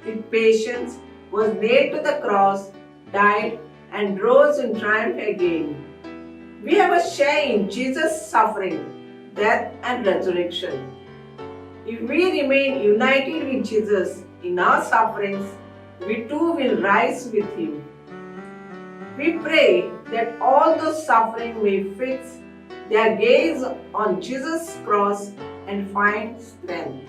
with patience, was nailed to the cross, died, and rose in triumph again. We have a share in Jesus' suffering, death, and resurrection. If we remain united with Jesus in our sufferings, we too will rise with Him. We pray that all those suffering may fix their gaze on Jesus' cross and find strength.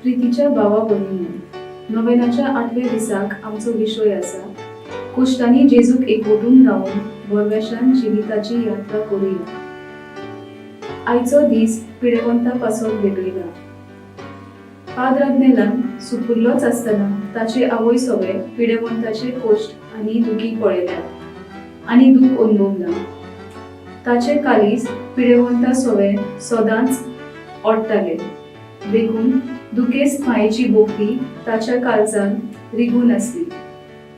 प्रितीच्या भावा भगिनींनो, नोवेनाच्या 8व्या दिसाक आमचो विशय आसा कोश्टांनी जेजूक एकवटून रावन बोरवेशान जिविताची यात्रा करूया. आयचो दीस पिडेवंता पासत वेगळीला. पाद्राज्ञेलान सुपुर्लोच आसतना ताचे आवय सगळे पिडेवंताचे कोश्ट आनी दुखी पळयल्यात आनी दूख अनुभवला. ताचे कालीज पिडेवंता सगळे सदांच ओडटाले. देखून दुखेस्त मायेची बोगती ताच्या काळजान रिगून आसली.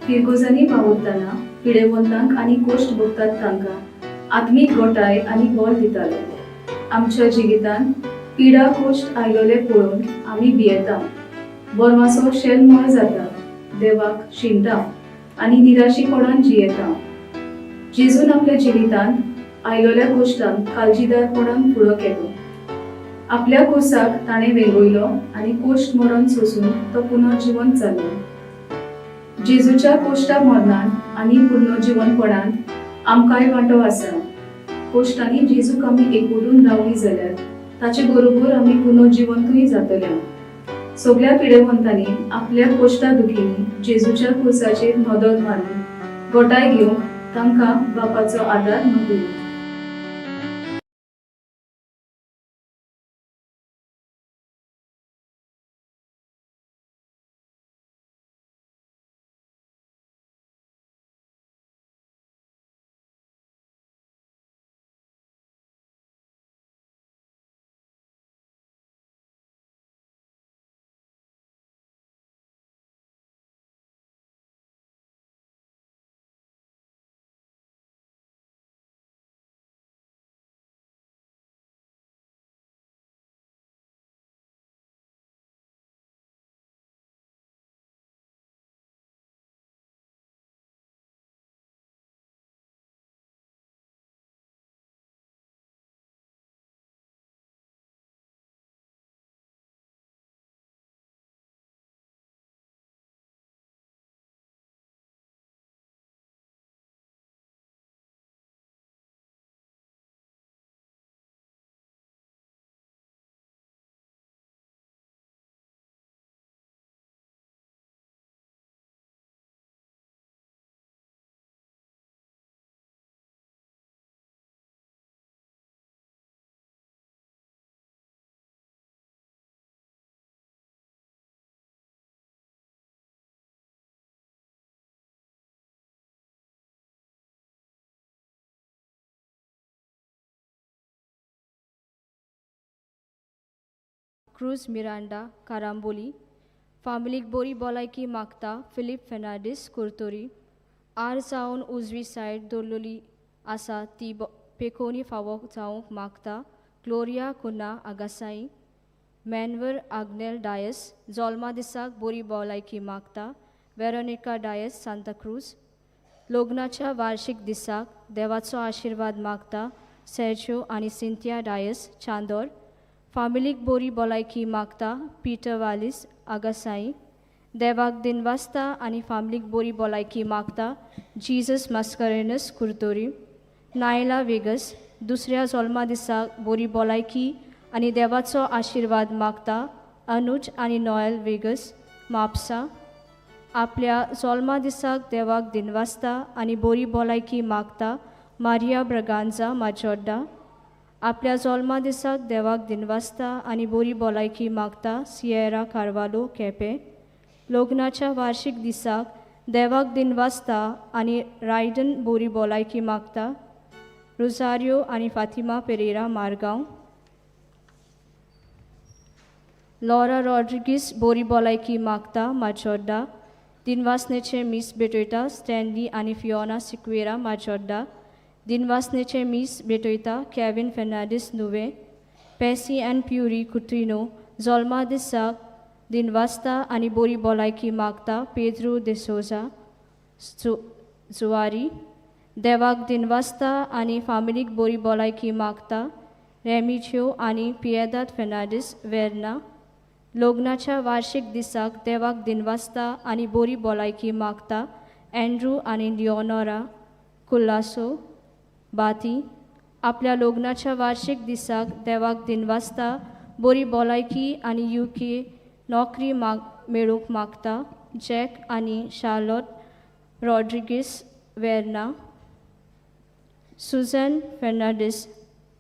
फिरगोजांनी वावुरतना पिडेवंतांक आनी कोश्ट भोगतात तांकां आत्मीक घोटाय आनी बळ दितालो. आमच्या जिवितांत पिडा कोश्ट आयलोले पळोवन आमी भियेता, बोरमासो शेलमळ जाता, देवाक शिंता आनी निराशीपणान जियेता. जेजून आपल्या जिवितांत आयलोल्या कोश्टांक काळजीदारपणान फुडो केलो. आपल्या कुर्साक ताणें वेंगयलो आनी कोश्ट मरण सोसून तो पुनर्जीवन जालो. जेजूच्या कोश्टा मरणान आनी पुनर्जीवनपणांत आमकांय वांटो आसा. कोश्टांनी जेजूक आमी एकवटून रावली जाल्यार ताचे बरोबर आमी पुनर्जीवंतूय जातल्या. सगळ्या पिडेवंतांनी आपल्या कोश्टा दुखींनी जेजूच्या कुर्साचेर नदर मारून घोटाय घेवंक तांकां बापाचो आदार मागूया. क्रूज मिरांडा कारांबोली, फामिलीक बरी भलायकी मागता फिलीप फेर्नांडीस कुर्तोरी, आर जावन उजवी सायड दवरलेली आसा ती पेकोनी फावो जावंक मागता ग्लोरिया कुन्ना आगासाई, मॅनवर आग्नेल डायस जल्मा दिसाक बरी भलायकी मागता वेरोनिका डायस सांताक्रूज, लग्नाच्या वार्षिक दिसाक देवाचो आशिर्वाद मागता सेर्जिओ आनी सिंथिया डायस चांदोर, फामिलीक बरी भलायकी मागता पीटर वालिस आगासाई, देवाक दिनवासता आनी फामिलीक बरी भलायकी मागता जीजस मास्करेनस कुर्तोरी, नायला वेगस दुसऱ्या जल्मा दिसाक बरी भलायकी आनी देवाचो आशिर्वाद मागता अनुज आनी नॉयल वेगस म्हापसा, आपल्या जल्मा दिसाक देवाक दिनवासता आनी बरी भलायकी मागता मारिया ब्रगांजा माजोड्डा, आपल्या जल्मा दिसाक देवाक दिनवासता आनी बरी भलायकी मागता सियेरा कार्वालो केपें, लग्नाच्या वार्षिक दिसाक देवाक दिनवासता आनी रायडन बरी भलायकी मागता रोजारियो आनी फातिमा पेरेरा मारगांव, लॉरा रॉड्रिगीस बरी भलायकी मागता माजोड्डा, दिनवासनेचे मिस बेटोयता स्टॅनली आनी फियोना सिक्वेरा माजोड्डा, दिनवासनेचे मीस भेटयता कॅविन फेर्नांडीस नुवे पेसी अँड प्युरी कुट्रिनो जल्मा दिसाक दिनवासता आनी बरी भलायकी मागता पेद्रू देसोजा जुवारी देवाक दिनवासता आनी फामिलीक बरी भलायकी मागता रेमिच्यो आनी पिएदाद फेर्नांडीस वेर्ना लग्नाच्या वार्षिक दिसाक देवाक दिनवासता आनी बरी भलायकी मागता एंड्रू आनी लिओनोरा कुल्लासो बाती आपल्या लग्नाच्या वार्षिक दिसाक देवाक दिनवासता बरी भलायकी आनी UK नोकरी मेळूंक मागता जॅक आनी शार्लोट रॉड्रिगीस वेर्ना सुझॅन फेर्नांडीस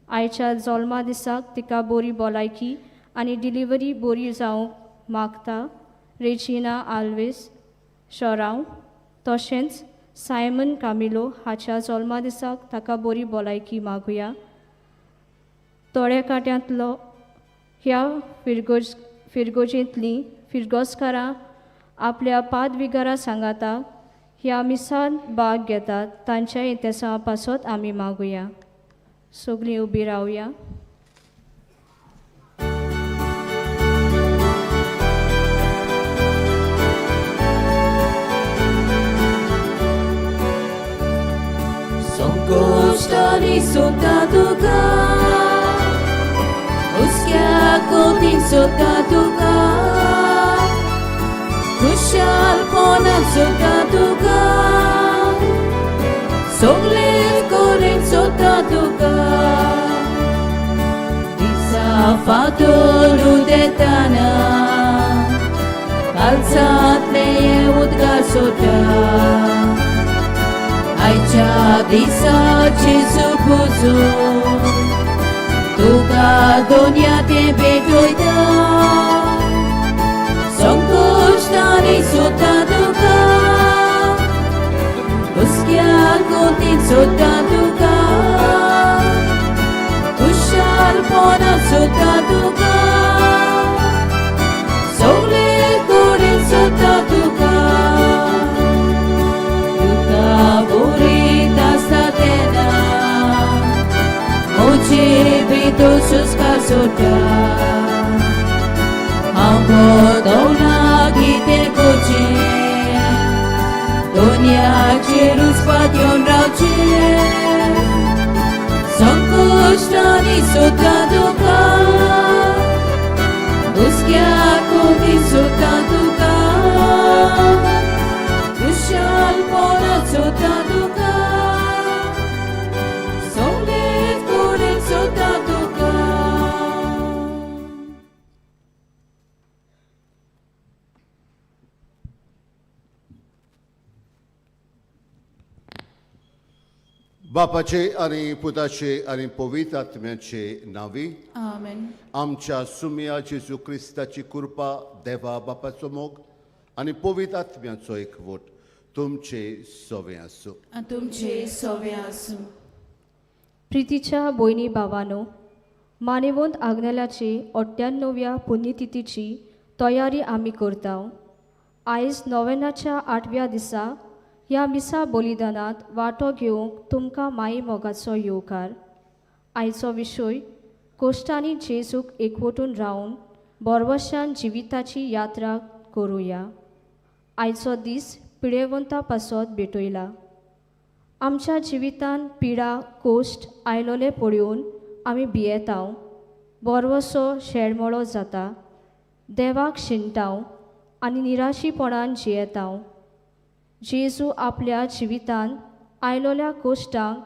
आयच्या जल्मा दिसाक तिका बरी भलायकी आनी डिलिव्हरी बरी जावंक मागता रेजिना आल्वेस शोरांव तशेंच सायमन कामिलो हाच्या जल्मा दिसाक ताका बरी भलायकी मागुया तोडेकाट्यांतलो ह्या फिरगोजेंतलीं फिरगोसकारां आपल्या पादविगारा सांगाता ह्या मिसान भाग घेतात तांच्या इतिहासा पासत आमी मागुया सगळीं उबी रावया संकोष्टानी सुद्धा तुका हुस्क्या कोतीन सुद्धा तुका खुशालपणान सुद्धा तुका सगळे कोरेन सुद्धा तुका दिसा फातोर उदेताना कालसातले उद्गार सुद्धा आयच्या दिसाची सुपुजू तुका दोनया ते भेटोयता संकोष्टानी सुद्धा तुका हुस्क्या कोतीन सुद्धा तुका खुशालपणान सुद्धा तुका सगळे कोरेन सुद्धा तुका Todos casoda Ambo dona gite koche Donia cherus patyon rauche Sankoštani suta duka Uskya koti suta duka Kushal pona suta duka Solet koren suta duka बापाचे आणि पुताचे आणि पवित्र आत्म्याचे नावी Amen. आमच्या सुमिया जेजू क्रिस्ताची कृपा देवा बापाचो मोग आणि पवित्र आत्म्याचो एकवट तुमचे सोवे आसूं आणि तुमचे सोवे आसूं प्रितीच्या भयणी भावानो मानेवंत आग्नेलाची 98व्या पुण्यतिथीची तयारी आमी करता आयज नोवेनाच्या 8व्या दिसा ह्या मिसा बलिदानात वांटो घेवंक तुमकां माई मोगाचो येवकार आयचो विशय कोश्टांनी जेजूक एकवटून रावन बोरवशान जिविताची यात्रा करुया आयचो दीस पिडेवंता पासत भेटयला आमच्या जिवितान पिडा कोश्ट आयलोले पळोवन आमी भियेतांव बोरवसो शेळमळो जाता देवाक शिंटाव आनी निराशीपणान जियेतांव जेजू आपल्या जिवितान आयलोल्या कोश्टांक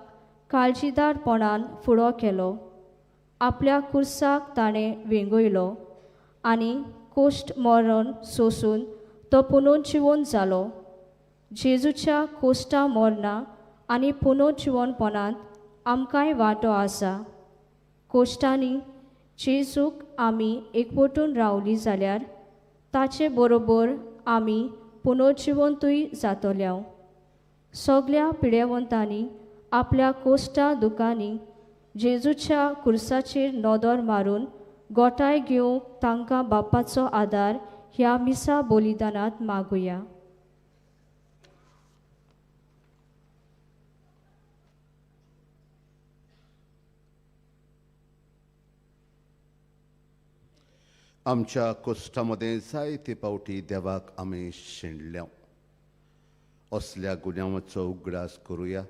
काळजीदारपणान फुडो केलो आपल्या कुर्साक ताणें वेंगयलो आनी कोश्ट मरण सोसून तो पुनर्जिवन जालो जेजूच्या कोश्टा मरणा आनी पुनर्जिवनपणांत आमकांय वांटो आसा कोश्टांनी जेजूक आमी एकवटून रावलीं जाल्यार ताचे बरोबर आमी पुनर्जिवंतूय जातोल्या सगळ्या पिडेवंतांनी आपल्या कोश्टा दुखांनी जेजूच्या कुर्साचेर नदर मारून गोठाय घेवंक तांकां बापाचो आदार ह्या मिसा बलिदानांत मागुया. आमच्या कोश्टामध्ये जायते पावटी देवाक आमी शेणल्या. असल्या गुन्यांवाचो उगडास करुया.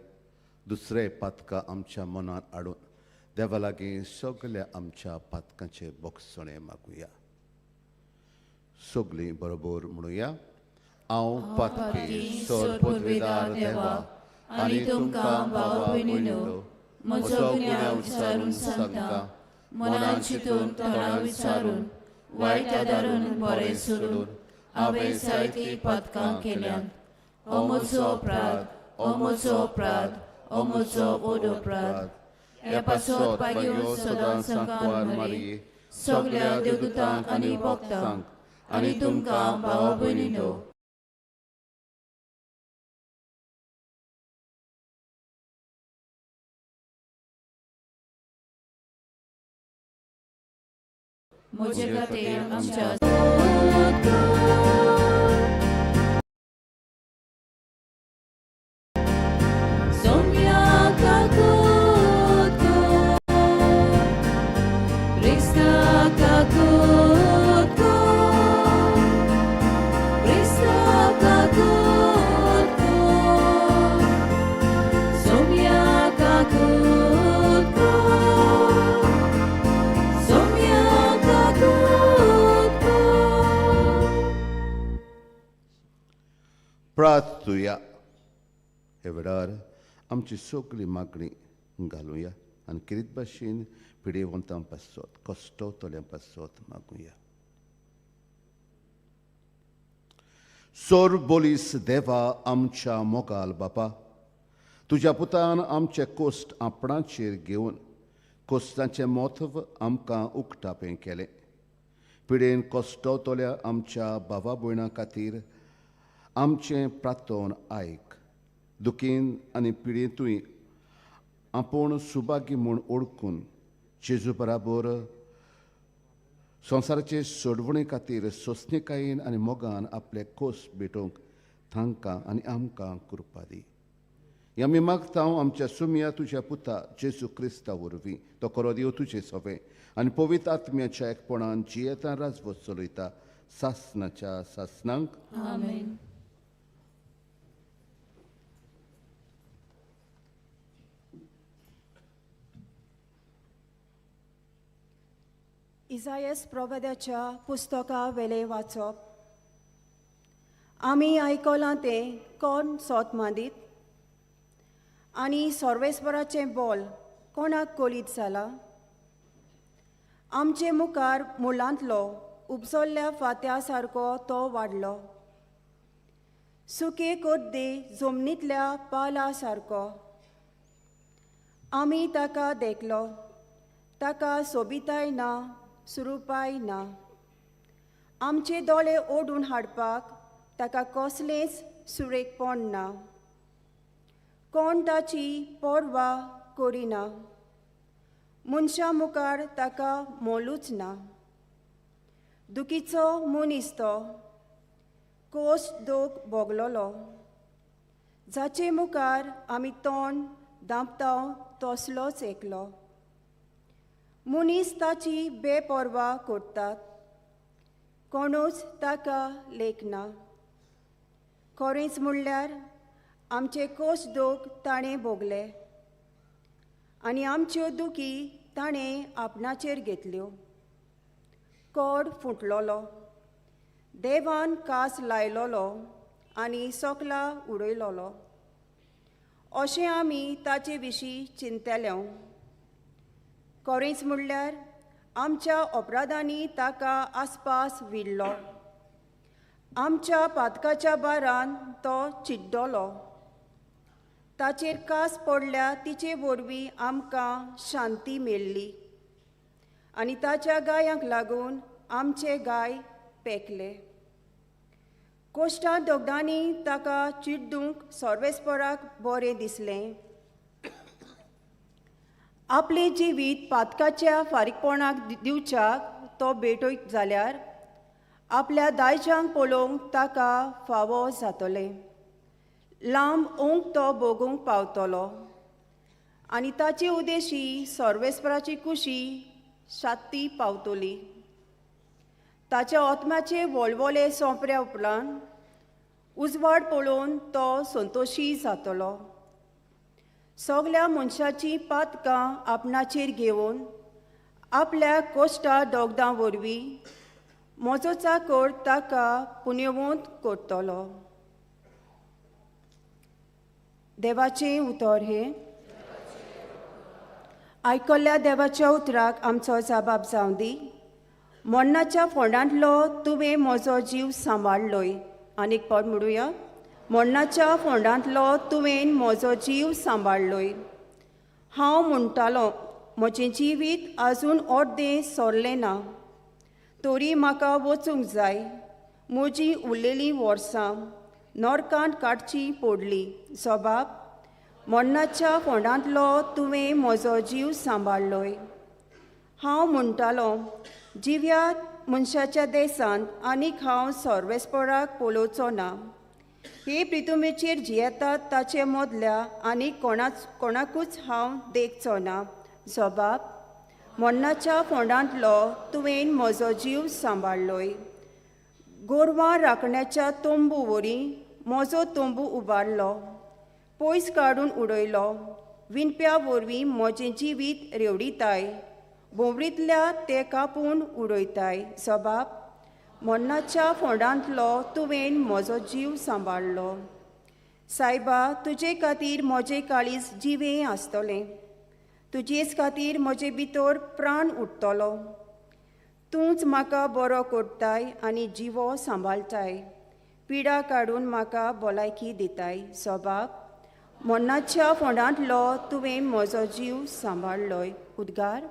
दुसरे पातकां आमच्या मनात हाडून देवा लागीं सगल्या आमच्या पातकांचे बोगसणे मागुया. सगलीं बरोबर म्हणुया. हांव पातकी सोर पदवीदार देवा आनी तुमकां भावा भयणीनो म्हजो गुन्यांव विचारून सांगता. मनान चिंतून तोंडां विचारून वायट आदारून बरें सोडून हांवें जायतीं पातकां केल्यांत. हो म्हजो अपराध, हो म्हजो अपराध, हो म्हजो व्हड अपराध. ह्या पासत पाग्यो सदांच सांकवार मारी सगल्या देवदूतांक आनी भक्तांक आनी तुमकां भावा भयणीनो म्हजे खातीर आमच्या प्रार्थुया. हे वेळार आमची सगळी मागणी घालुया आनी किरीत भाशेन पिडेवंतां पासत कश्टवतल्यां पासत मागुया. सोर बोलीस देवा आमच्या मोगाल बापा, तुज्या पुतान आमचे कोश्ट आपणाचेर घेवन कोश्टाचें म्हत्व आमकां उक्तापें केलें. पिडेन कश्टवतल्या आमच्या भावा भयणां खातीर आमचें प्रार्थोन आयक. दुखीन आनी पिडेंतूय आपूण सुभागी म्हूण ओळखून जेजू बराबर संवसाराचे सोडवणे खातीर सोंसणेकायेन आनी मोगान आपले खोस भेटोवंक तांकां आनी आमकां कृपा दी. आमी मागता आमच्या सुमया तुज्या पुता जेजू क्रिस्ता वरवीं. तो खरो देव तुजें सोबें आनी पवित्र आत्म्याच्या एकपणान जियेता राजवट चलयता सासनाच्या सासनांक. आमेन. इसायास प्रवाद्याच्या पुस्तका वेले वाचप. आमी आयकलां तें कोण सोत मादीत आनी सर्वेस्वराचें बोल कोणाक कोलीत जाला. आमचे मुखार मुलांतलो उपसल्ल्या फात्या सारको तो वाडलो. सुके कोद्दे जमनींतल्या पाला सारको. आमी ताका देखलो, ताका सोबिताय ना, सुरूपाय ना. आमचे दोळे ओडून हाडपाक ताका कसलेंच सुरेखपण ना. कोण ताची पर्वा करिना. मनशा मुखार ताका मोलूच ना. दुखीचो मनीस तो, कोश्ट दोग भोगलोलो. जाचे मुखार आमी तोंड धांपता तसलोच एकलो. मनीस ताची बेपर्वा करतात, कोणूच ताका लेखना. खरेंच म्हणल्यार आमचे कोश्ट दोग ताणें भोगले आनी आमच्यो दुखी ताणें आपणाचेर घेतल्यो. कोड फुटलोलो, देवान कास लायलोलो आनी सोकला उडयलोलो. अशें आमी ताचे विशीं चिंतलें. खरेंच म्हणल्यार आमच्या अपराधांनी ताका आसपास विडलो. आमच्या पातकाच्या बारान तो चिड्डोलो. ताचेर कास पडल्या तिचे वरवीं आमकां शांती मेळ्ळी आनी ताच्या गायांक लागून आमचे गाय पेकले. कोश्टा दोगडांनी ताका चिड्डूंक सर्वेस्पराक बरें दिसलें. आपले जिवीत पातकाच्या फारीकपणाक दिवच्याक तो भेटोयत जाल्यार आपल्या दायजांक पळोवंक ताका फावो जातलें. लांब ओंक तो भोगूंक पावतलो आनी ताचे उदेशी सर्वेस्पराची कुशी शात्ती पावतली. ताच्या आत्म्याचे वळवळे सोंपऱ्या उपरांत उजवाड पळोवन तो संतोशी जातलो. सगळ्या मनशाची पातकां आपणाचेर घेवन आपल्या कोश्टा दोगदां वरवीं म्हजो चाकर ताका पुण्यवंत करतलो. देवाचें उतर हे. आयकल्ल्या देवाच्या उतराक आमचो जबाब जावं दी. मरणाच्या फोंडांतलो तुवें म्हजो जीव सांबाळलोय. आनीक पद म्हणुया. मरणाच्या फोंडांतलो तुवें म्हजो जीव सांबाळलोय. हांव म्हणटालों म्हजें जिवीत आजून अर्दें सोरलें ना, तरी म्हाका वचूंक जाय. म्हजीं उरलेलीं वर्सां नरकांत काडची पडली. जबाब. मरणाच्या फोंडांतलो तुवें म्हजो जीव सांबाळलोय. हांव म्हणटालों जिव्या मनशाच्या देसांत आनीक हांव सर्वेस्पराक पळोवचो ना. हे प्रितुमेचेर जियेतात ताचे मदल्या आनीक कोणाकूच हांव देखचो ना. जबाब. मरणाच्या फोंडांतलो तुवें म्हजो जीव सांबाळलोय. गोरवां राखण्याच्या तोंबू वरी म्हजो तोंबू उबारलो, पयस काडून उडयलो. विणप्या वरवीं म्हजें जिवीत रेवडिताय, भोंवरींतल्या ते कापून उडयताय. जबाब. मरणाच्या फोंडांतलो तुवें म्हजो जीव सांबाळलो. सायबा, तुजे खातीर म्हजें काळीज जिवें आसतलें. तुजेच खातीर म्हजे भितर प्राण उरतलो. तूंच म्हाका बरो करताय आनी जिवो सांबाळटाय. पिडा काडून म्हाका भलायकी दिताय. जबाब. मरणाच्या फोंडांतलो तुवें म्हजो जीव सांबाळलोय. उद्गार.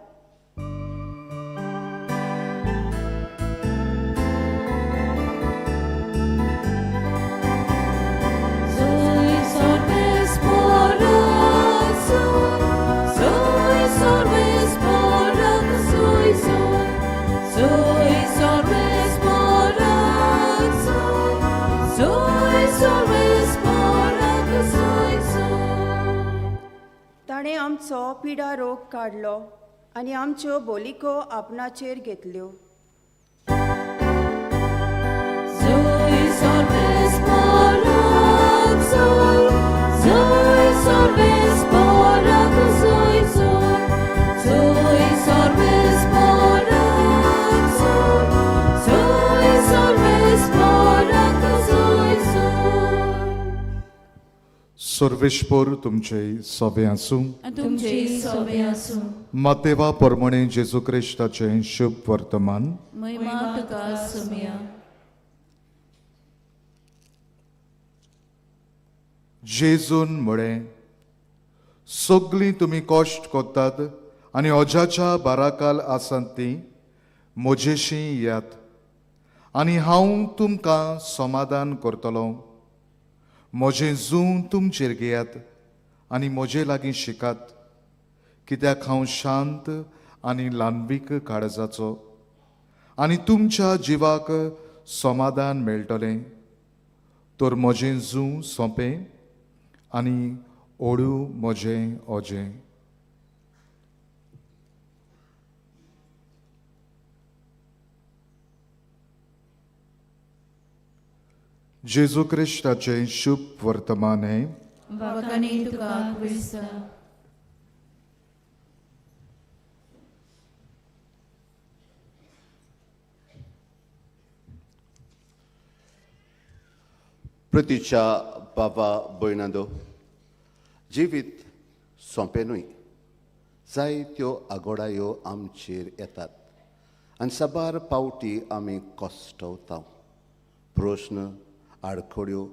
ताणें आमचो पिडा रोग काडलो आनी आमच्यो बोलिको आपणाचेर घेतल्यो. सर्वेश्वर तुमचे सोबे आसूं. तुमचे सोबे आसूं. मातेवा परमणे जेजू क्रिस्ताचे शुभ वर्तमान. महिमा तुका सुमया. जेजून म्हळें, सगळीं तुमी कश्ट कोत्तात आनी ओजाच्या बाराकाल आसात ती म्हजेशी येयात आनी हांव तुमकां समाधान करतलों. म्हजें जूं तुमचेर घेयात आनी म्हजे लागीं शिकात, कित्याक हांव शांत आनी ल्हानवीक काळजाचो आनी तुमच्या जिवाक समाधान मेळटलें. तर म्हजें जूं सोंपें आनी ओडू म्हजें ओजें. जेजू क्रिस्ताचे शुभ वर्तमान हे. वखाणी तुका क्रिस्त. प्रतीच्या बाबा भयणांदो, जिवीत सोंपें न्हय. जायत्यो आघोडायो आमचेर येतात आनी साबार पावटी आमी कोश्टवता. प्रश्न, आडखड्यो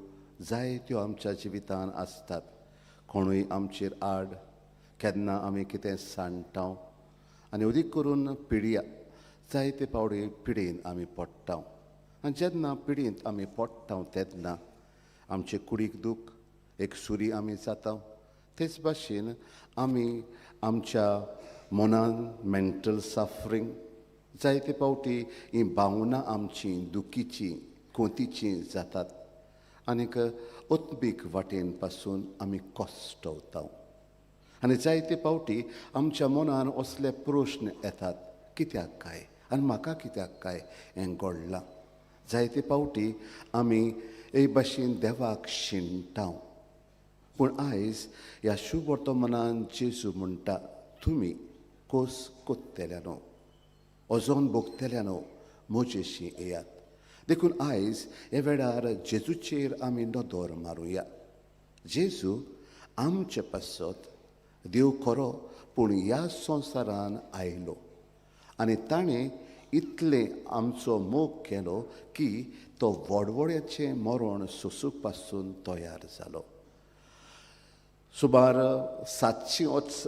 जायत्यो आमच्या जिवितान आसतात. कोणूय आमचेर आड, केन्ना आमी कितें सांडटा आनी अदीक करून पिडया. जायते पावटी पिडेन आमी पडटा आनी जेन्ना पिडींत आमी पडटा तेन्ना आमचे कुडीक दूख, एक सुरी आमी जाता. तेच भाशेन आमी आमच्या मनान मेंटल सफरींग, जायते पावटी ही भावना आमची दुखीची, कोंतीची जातात आनीक ओत्मीक वाटेन पासून आमी कोश्टवता. आनी जायते पावटी आमच्या मनान असले प्रश्न येतात, कित्याक काय आनी म्हाका कित्याक काय हें घडलां. जायते पावटी आमी हे भाशेन देवाक शिणटाव. पूण आयज ह्या शुभ वर्तमानान जेजू म्हणटा, तुमी खोस कोत्तेल्यानो, अजून भोगतेल्यानो म्हजेशी येयात. देखून आयज हे वेळार जेजूचेर आमी नदर मारुया. जेजू आमचे पासत देव खरो पूण ह्या संवसारान आयलो आनी ताणें इतलें आमचो मोग केलो की तो व्हडवड्याचें मरण सोंसूंक पासून तयार जालो. सुमार 700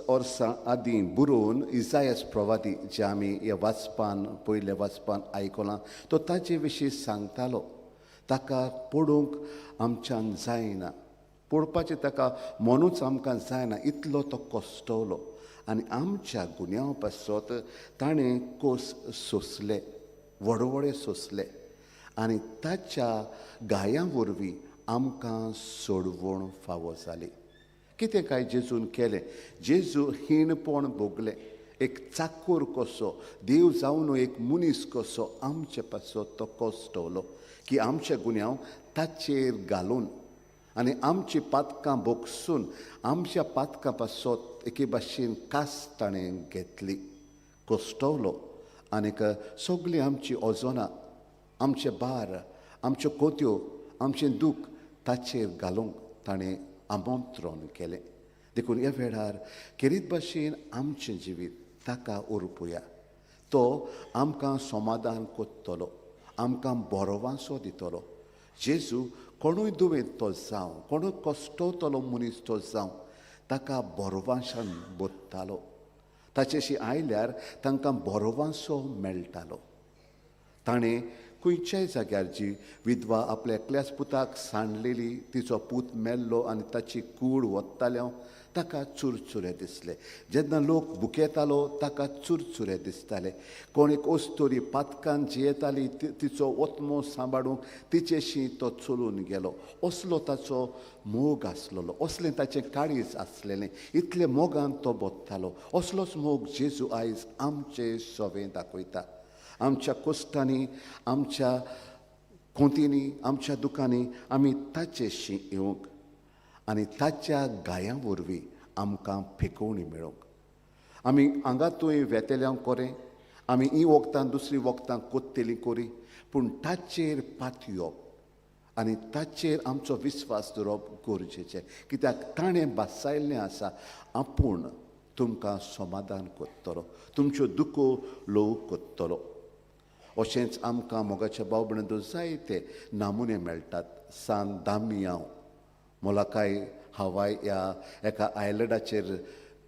वर्सां आदीं बरोवन इजायास प्रवादी जे आमी ह्या वाचपान पयले वाचपान आयकलां, तो ताचे विशीं सांगतालो. ताका पडूंक आमच्यान जायना, पडपाचें ताका मनूच आमकां जायना, इतलो तो कश्टवलो आनी आमच्या गुन्यांव पासत ताणें कोस सोंसले, व्हडवडे सोंसले आनी ताच्या गायां वरवीं आमकां सोडवण फावो जाली. कितें काय जेजून केलें? जेजू हीणपण भोगलें. एक चाकूर कसो, देव जावन एक मनीस कसो आमचे पासत तो कश्टवलो की आमचे गुन्यांव ताचेर घालून आनी आमची पातकां भोगसून आमच्या पातकां पासत एके भाशेन कास ताणें घेतली, कश्टवलो आनीक सगळीं आमची ओजोनां, आमचे भार, आमच्यो कोत्यो, आमचें दूख ताचेर घालूंक ताणें आमंत्रण केलें. देखून ह्या वेळार खेरीत भाशेन आमचें जिवीत ताका उरपुया. तो आमकां समाधान कोत्तलो, आमकां बरोवांसो दितलो. जेजू कोणूय दुयेंत तो जावं, कोणूय कश्टवतलो मनीस तो जावं, ताका बरोवांशान बोत्तालो. ताचेशी आयल्यार तांकां बरोवांसो मेळटालो. ताणें खंयच्याय जाग्यार जी विधवा आपल्या एकल्याच पुताक सांडलेली, तिचो पूत मेल्लो आनी ताची कूड वत्ताल्या ताका चुरचुरे दिसले. जेन्ना लोक बुकेतालो ताका चुरचुरे दिसताले. कोण एक ओस्तोरी पातकान जियेताली, तिचो ओतमो सांबाळूंक तिचेशी तो चलून गेलो. असलो ताचो मोग आसलेलो, असलें ताचें काळीज आसलेलें, इतले मोगान तो बोत्तालो. असलोच मोग जेजू आयज आमचे सोबें दाखयता. आमच्या कश्टांनी, आमच्या खोंतींनी, आमच्या दुखांनी आमी ताचेशी येवंक आनी ताच्या गायां वरवीं आमकां फेकोवणी मेळोवंक. आमी आंगातूय वेतेल्यांक कोरें, आमी ही वखदां दुसरी वखदां कोत्तेलीं कोरी, पूण ताचेर पातयप आनी ताचेर आमचो विस्वास दवरप गरजेचें. कित्याक ताणें बासायल्लें आसा, आपूण तुमकां समाधान कोत्तलो, तुमच्यो दुखो ल्हव कोत्तलो. अशेंच आमकां मोगाच्या भाव भयणींचो जायते नामुने मेळटात. सान दामियांव मोलाकाय हवाय ह्या एका आयलँडाचेर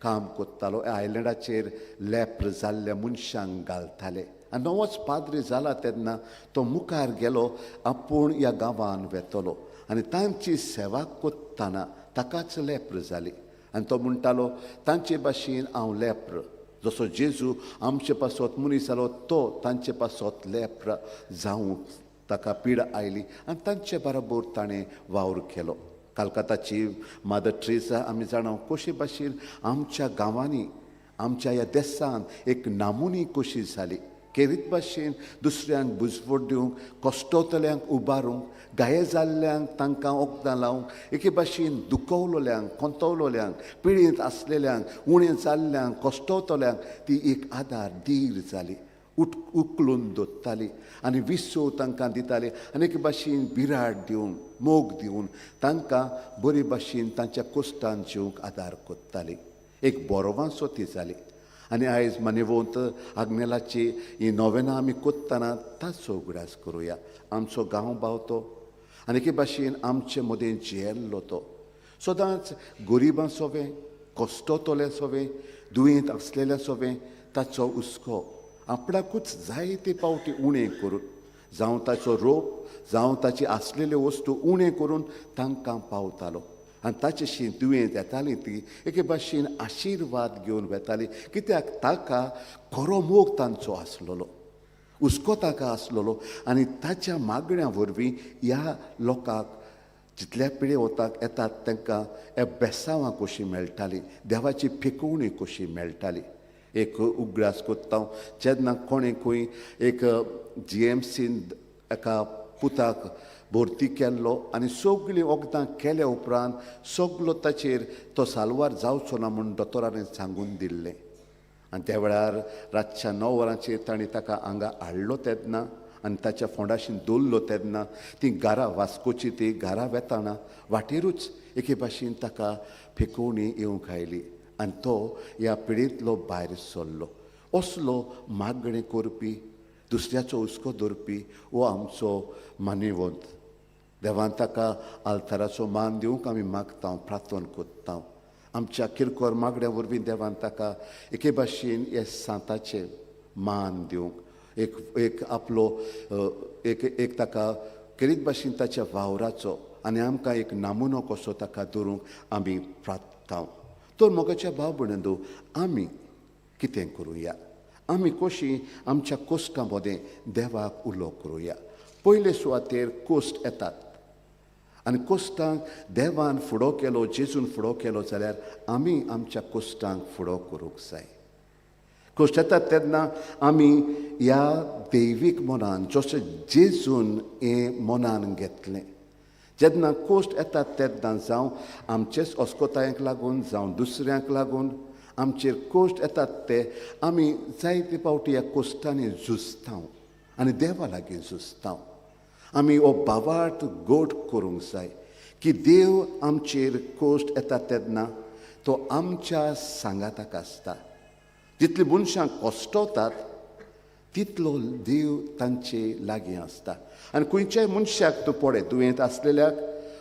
काम कोत्तालो. ह्या आयलँडाचेर लेप्र जाल्ल्या मनशांक घालताले आनी नवोच पाद्री जाला तेन्ना तो मुखार गेलो, आपूण ह्या गांवांत वेतलो आनी तांची सेवा कोत्ताना ताकाच लेप्र जाली आनी तो म्हणटालो, तांचे भाशेन हांव लेप्र. जसो जेजू आमचे पासत मनीस जालो, तो तांचे पासत लेप्र जावंक ताका पीड आयली आनी तांचे बरोबर ताणें वावर केलो. कलकत्ताची मादर ट्रेसा आमी जाणां कशे भाशेन आमच्या गांवांनी, आमच्या ह्या देसान एक नामुनी कशी जाली. खेरीत भाशेन दुसऱ्यांक बुजवट दिवंक, कश्टवतल्यांक उबारूंक, गाये जाल्ल्यांक तांकां वखदां लावंक, एके भाशेन दुखवलोल्यांक, कोंतवलोल्यांक, पिडींत आसलेल्यांक, उणें जाल्ल्यांक, कश्टवतल्यांक ती एक आदार धीर जाली. उखलून दवरताली आनी विसो तांकां दिताली आनी एके भाशेन बिराड दिवन, मोग दिवन तांकां बरे भाशेन तांच्या कश्टान जिवंक आदार कोत्ताली. एक बरोवांसो ती जाली. आनी आयज मानेवंत आग्नेलाची ही नोवेनां आमी कोत्ताना ताचो उगडास करुया. आमचो गांव भाव आनी एके भाशेन आमचे मदें जियेल्लो तो सदांच गरिबां सोबें, कश्टवतले सोबें, दुयेंत आसलेल्या सोबें ताचो हुस्को आपणाकूच जायते पावटी उणें करून, जावं ताचो रोप, जावं ताची आसलेल्यो वस्तू उणें करून तांकां पावतालो. आनी ताचेशी दुयेंत येताली ती एके भाशेन आशिर्वाद घेवन वेताली. कित्याक ताका खरो मोग तांचो आसलेलो, हुस्को ताका आसलेलो आनी ताच्या मागण्या वरवीं ह्या लोकांक जितल्या पिळे वताक येतात तांकां हे बेसांवां कशीं मेळटालीं, देवाची फेकोवणी कशी मेळटाली. एक उगडास कोत्ता जेन्ना कोणें खंय एक GMCन एका पुताक भरती केल्लो आनी सगळीं वखदां केल्या उपरांत सगळो ताचेर तो साल्वार जावचो ना म्हूण दोतोरांनी सांगून दिल्लें. आनी त्या वेळार रातच्या 9 वरांचेर ताणीं ताका हांगा हाडलो तेन्ना आनी ताच्या फोंडाशीन दवरलो तेन्ना ती घरा वास्कोची ती घरा वेताना वाटेरूच एके भाशेन ताका फेकोवणी येवंक आयली आनी तो ह्या पिडेंतलो भायर सरलो. असलो मागणें करपी दुसऱ्याचो हुस्को धरपी हो आमचो मानेवंत. देवान ताका आल्ताराचो मान दिवंक आमी मागता, प्रार्थना कोत्ता. आमच्या किरकोळ मागण्या वरवीं देवान ताका एके भाशेन हे सांताचे मान दिवंक एक आपलो एक ताका केरीत भाशेन ताच्या वावराचो आनी आमकां एक नामुनो कसो ताका दवरूंक आमी प्रार्थना. तर मोगाच्या भाव भयणींनो, आमी कितें करुया? आमी कशीं आमच्या कोश्टां मदें देवाक उलो करुया? पयले सुवातेर कोश्ट येतात आनी कोश्टांक देवान फुडो केलो, जेजून फुडो केलो जाल्यार आमी आमच्या कोश्टांक फुडो करूंक जाय. कोश्ट येतात तेन्ना आमी ह्या दैवीक मनान जशें जेजून हें मनान घेतलें. जेन्ना कोश्ट येतात तेन्ना जावं आमचेच अस्कोतायेक लागून जावं दुसऱ्यांक लागून आमचेर कोश्ट येतात ते आमी जायते फावटी ह्या कोश्टांनी झुजता आनी देवा लागीं झुजता. आमी हो भावार्थ गोड करूंक जाय की देव आमचेर कोश्ट येता तेन्ना तो आमच्या सांगाताक आसता. जितली मनशांक कोश्टवतात तितलो देव तांचे लागीं आसता. आनी खंयच्याय मनशाक तूं पळय, दुयेंत आसलेल्याक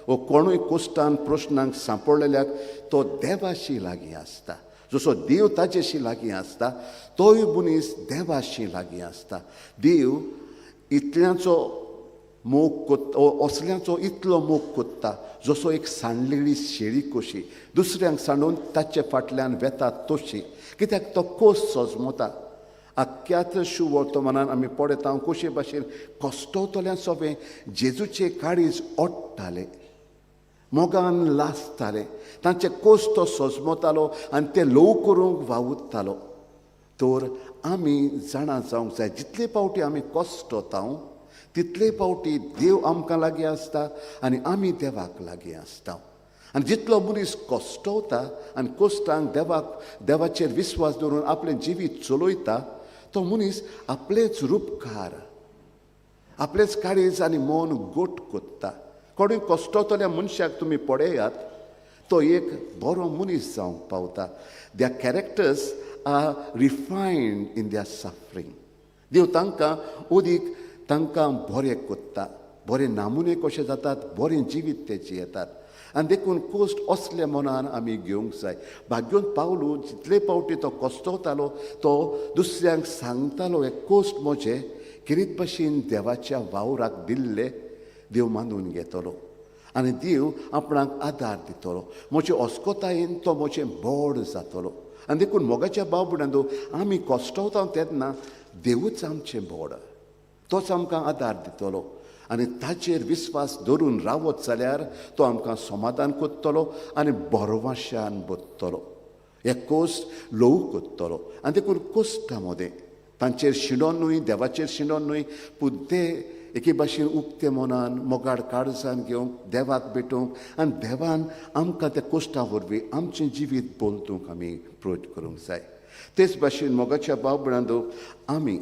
वो कोणूय कोश्टान प्रश्नांक सांपडलेल्याक तो देवाशी लागीं आसता. जसो देव ताचेशी लागीं आसता तोय मनीस देवाशी लागीं आसता. देव इतल्यांचो मोग कोत्ता, असल्यांचो इतलो मोग कोत्ता जसो एक सांडलेली शेळी कशी दुसऱ्यांक सांडून ताचे फाटल्यान वेता तशी. कित्याक तो कोस सजमता. आख्यात वर्तमानान आमी पळयता कशे भाशेन कोश्टवतल्यां सगळें जेजूचे काळीज ओडटाले, मोगान लासताले, तांचे कोस तो सजमतालो आनी ते लोव करूंक वावुरतालो. तर आमी जाणा जावंक जाय जितले फावटी आमी कोश्टता तितले फावटी देव आमकां लागीं आसता आनी आमी देवाक लागीं आसता. आनी जितलो मनीस कोश्टवता आनी कोश्टांक देवाचेर विस्वास दवरून आपलें जिवीत चलयता तो मनीस आपलेच रूपकार, आपलेच काळीज आनी मन गोट कोत्ता. कोणूय कोश्टवतल्या मनशाक तुमी पळयात तो एक बरो मनीस जावंक पावता. देर characters R refined in there suffering. देव तांकां उदीक तांकां बरें कोत्ता, बरे नामुने कशे जातात, बरें जिवीत ते जियेतात. आनी देखून कोश्ट असल्या मनान आमी घेवंक जाय. भाग्योन पावलू जितले फावटी तो कोश्टवतालो तो दुसऱ्यांक सांगतालो हे कोश्ट म्हजे किरीत भाशेन देवाच्या वावराक दिल्ले देव मानून घेतलो आनी देव आपणाक आदार दितलो. म्हजे अस्कोतायेन तो म्हजें बोड जातलो. आनी देखून मोगाच्या भाव भयणींनो, आमी कोश्टवता तेन्ना देवूच आमचें बोड, तोच आमकां आदार दितलो. आनी ताचेर विस्वास धरून रावत जाल्यार तो आमकां समाधान कोत्तलो आनी बरवाशान बदतलो. हे कोश्ट लोव कोत्तलो. आनी देखून कोश्टा मदें तांचेर शिणोन न्हय, देवाचेर शिणोन न्हय, पूण ते एके भाशेन उक्ते मनान मोगाड काळजान घेवंक देवाक भेटोवंक आनी देवान आमकां त्या कोश्टा वरवीं आमचें जिवीत बोलतूंक आमी प्रयत्न करूंक जाय. तेच भाशेन मोगाच्या भाव भयणांनो, आमी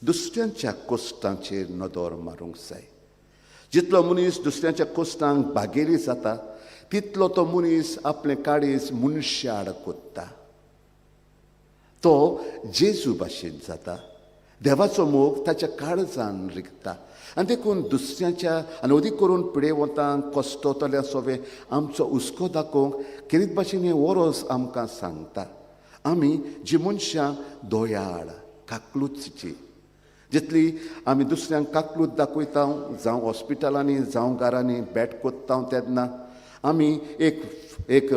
दुसऱ्यांच्या कोश्टांचेर नदर मारूंक जाय. जितलो मनीस दुसऱ्यांच्या कोश्टांक भागेली जाता तितलो तो मनीस आपलें काळीज मनशाड कोत्ता. तो जेजू भाशेन जाता. देवाचो मोग ताच्या काळजान रिगता. आनी देखून दुसऱ्याच्या आनी अदीक करून पिडेवंतांक कोश्टवतल्या सगळें आमचो हुस्को दाखोवंक कितें भाशेन हें वरोस आमकां सांगता. आमी जीं मनशां दोयाळ काकलूचची, जितली आमी दुसऱ्यांक काकलूत दाखयता जावं हॉस्पिटलांनी जावं घरांनी बेड कोत्ता तेन्ना आमी एक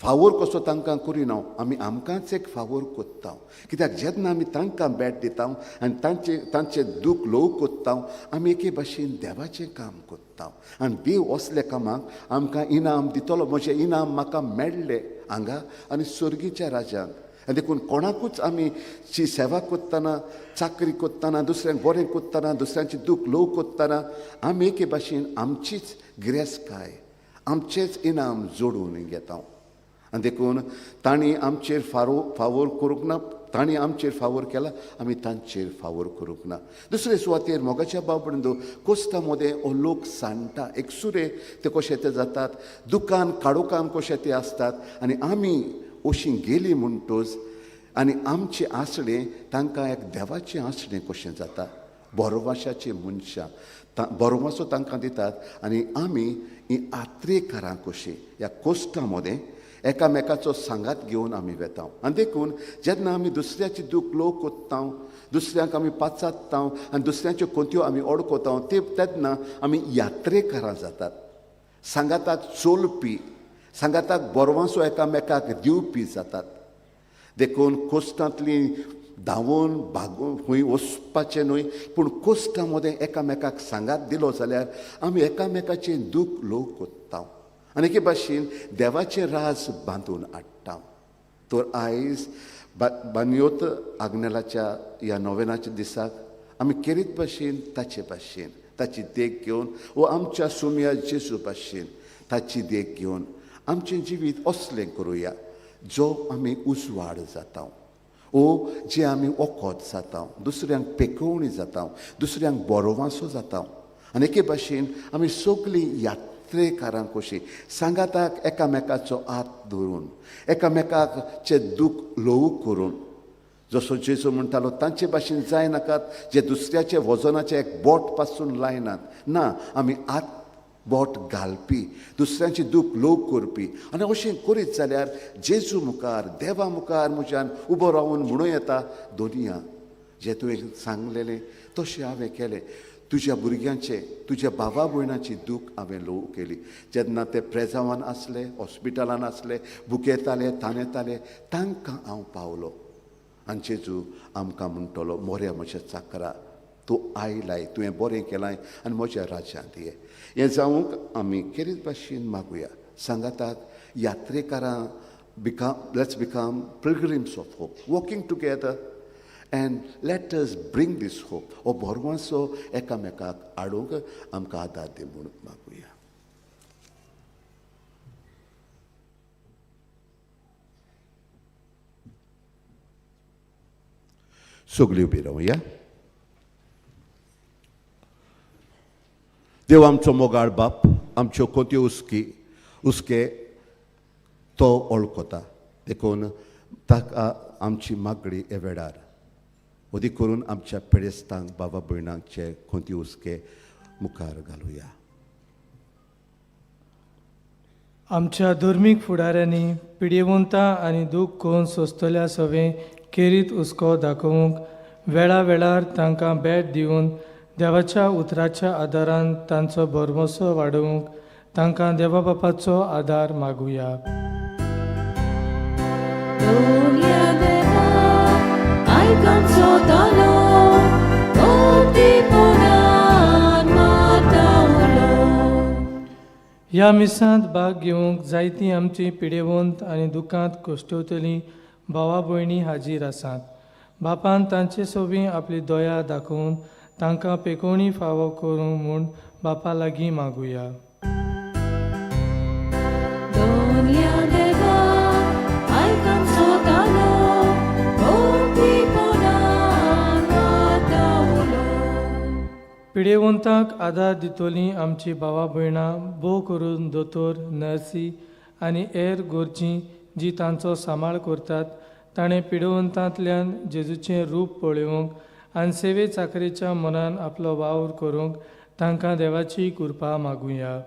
फावोर कसो तांकां करिना आमी आमकांच एक फावोर कोत्ता कित्याक जेन्ना आमी तांकां भेट दिता आनी तांचें दूख ल्हव कोत्ता आमी एके भाशेन देवाचें काम कोत्ता आनी देव असल्या कामाक आमकां इनाम दितलो. म्हजें इनाम म्हाका मेळ्ळें हांगा आनी सर्गीच्या राज्यांत. आनी देखून कोणाकूच आमी ची सेवा कोत्ताना चाकरी कोत्ताना दुसऱ्यांक बरें कोत्ताना दुसऱ्यांचें दूख ल्हव कोत्ताना आमी एके भाशेन आमचीच गिरेस्तकाय आमचेच इनाम जोडून घेता. आनी देखून तांणी आमचेर फावोर करूंक ना, तांणी आमचेर फावोर केला आमी तांचेर फावोर करूंक ना. दुसरे सुवातेर मोगाच्या बाबडो कोस्ता मोदें हो लोक सांडटा एकसुरे ते कशे ते जातात, दुकान काडोकान कशे ते आसतात आनी आमी अशीं गेलीं म्हणटोच आनी आमचें आसणें तांकां एक देवाचें आसणें कशें जाता. बरोवाशाचीं मनशां बरोवासो तांकां दितात आनी आमी ही आत्रेकारां कशीं ह्या कोस्टा मोदें एकामेकाचो सांगात घेवन आमी वेता. आनी देखून जेन्ना आमी दुसऱ्याची दूख ल्हव कोत्ता दुसऱ्यांक आमी पाचात्ता आनी दुसऱ्यांच्यो कोंत्यो आमी ओडकोता तेन्ना आमी यात्रेकारां जातात, सांगाताक चोलपी, सांगाताक बरवांसो एकामेकाक दिवपी जातात. देखून कोस्टांतली धांवून भागून खंय वचपाचें न्हय पूण कोस्टा मोदें एकामेकाक सांगात दिलो जाल्यार आमी एकामेकाचें दूख ल्हव कोत्ता आनी एके भाशेन देवाचें राज बांदून हाडटा. तर आयज बानयोत आग्नेलाच्या ह्या नोवेनाच्या दिसाक आमी केरीत भाशेन ताचे भाशेन ताची देख घेवन वो आमच्या सुम्या जेजू भाशेन ताची देख घेवन आमचें जिवीत असलें करुया जो आमी उजवाड जाता, ओ जे आमी वखद जाता, दुसऱ्यांक पेकोवणी जाता, दुसऱ्यांक बरोवांसो जाता. आनी एके भाशेन आमी सगळीं यात्रेकारां कशीं सांगाताक एकामेकाचो हात धरून एकामेकाचे दूख ल्हव करून जसो जेजू म्हणटालो तांचे भाशेन जाय नाकात जे दुसऱ्याचे वजनाचे एक बोट पासून लायनात, ना आमी हात बोट घालपी दुसऱ्यांची दूख ल्हव करपी. आनी अशें करीत जाल्यार जेजू मुखार देवा मुखार म्हज्यान उबो रावून म्हणूं येता दोनिया जें तुवें सांगलेलें तशें हांवें केलें. तुज्या भुरग्यांचे तुज्या बाबा भयणाची दूख हांवें ल्हव केली. जेन्ना ते प्रेजावान आसले, हॉस्पिटलान आसले, भुकेताले तांणेताले तांकां हांव पावलो. आनी जेजू आमकां म्हणटलो मोऱ्या म्हज्या चाकरा तूं आयलाय, तुवें बरें केलाय आनी म्हज्या राज्यांत ये. हें जावंक आमी केरीत भाशेन मागुया. सांगाताक यात्रेकारां let's become pilgrims of hope, walking together and let us bring this hope. हो बरवांसो एकामेकाक हाडूंक आमकां आदार दी म्हणून मागुया. सगळीं उबी रावया. देव आमचो मोगाळ बाप आमच्यो कोंत्यो हुस्के तो वळखता. देखून ताका आमची मागणी हे वेळार अदीक करून आमच्या पेडेस्तांक बाबा भयणांचे कोंत्यो हुस्के मुखार घालुया. आमच्या धर्मीक फुडाऱ्यांनी पिडेवंतां आनी दूख करून सोंसतल्या सवें केरीत हुस्को दाखोवंक वेळा वेळार तांकां भेट दिवन देवाच्या उतराच्या आदारान तांचो बरवंसो वाडोवंक तांकां देवा बापाचो आदार मागुया. ह्या मिसांत भाग घेवंक जायतीं आमची पिडेवंत आनी दुखांत कोश्टवतलीं भावा भयणी हाजीर आसात. बापान तांचे सोबीं आपली दया दाखोवन तांकां पेकोवणी फावो करूंक म्हूण बापा लागीं मागुया. पिडेवंतांक आदार दितलीं आमची भावा भयणां भोव करून दोतोर, नर्सी आनी हेर गोरचीं जीं तांचो सांबाळ करतात ताणें पिडेवंतांतल्यान जेजूचें रूप पळोवंक आनी सेवे चाकरेच्या मनान आपलो वावर करूंक तांकां देवाची कृपा मागुया.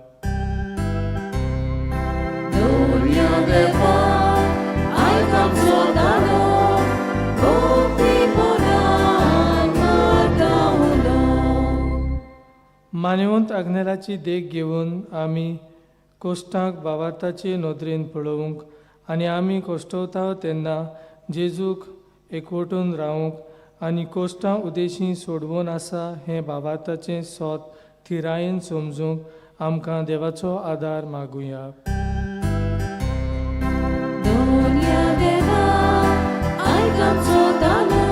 मानेवंत आग्नेलाची देख घेवन आमी कोश्टांक भावार्थाचे नदरेन पळोवंक आनी आमी कोश्टवता तेन्ना जेजूक एकवटून रावूंक आनी कोश्टां उदेशीं सोडवून आसा हें भावार्थाचें सोत थिरायेन समजूंक आमकां देवाचो आदार मागुया. दोनिया देवा आयकामचो तालो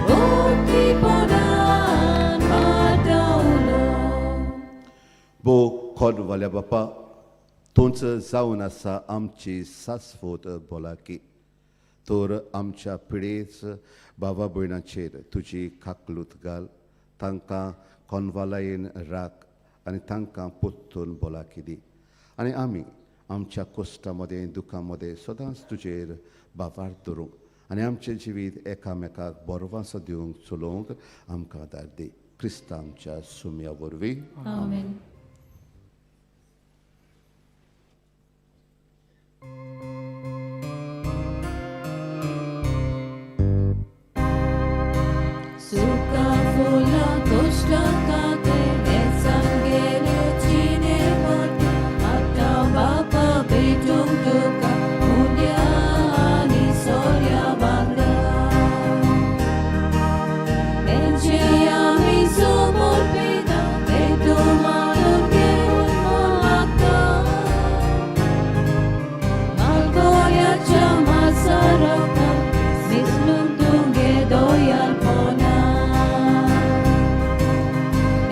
भक्तीपणान वाटावलो. बो खोडवाल्या बापा, तोंच जावन आसा आमची सासवोत भलायकी. तर आमच्या पिडेच भावा भयणांचेर तुजी खाकलूत घाल, तांकां कोनवालायेन राख आनी तांकां पोत्तून भलायकी दी. आनी आमी आमच्या कोश्टां मदें दुखां मदें सदांच तुजेर बाबार दवरूंक आनी आमचें जिवीत एकामेकाक बरवासो दिवंक चलोवंक आमकां आदार दी. क्रिस्ता आमच्या सुमया वरवीं. आमेन. Suka fulla kostakate esangele chine mate atta bapa betung duka mulyani sorya banga. Enchiami sumur pida betumanun keun mulakta. Malgoya chama saraka mislun tunge doyal pona.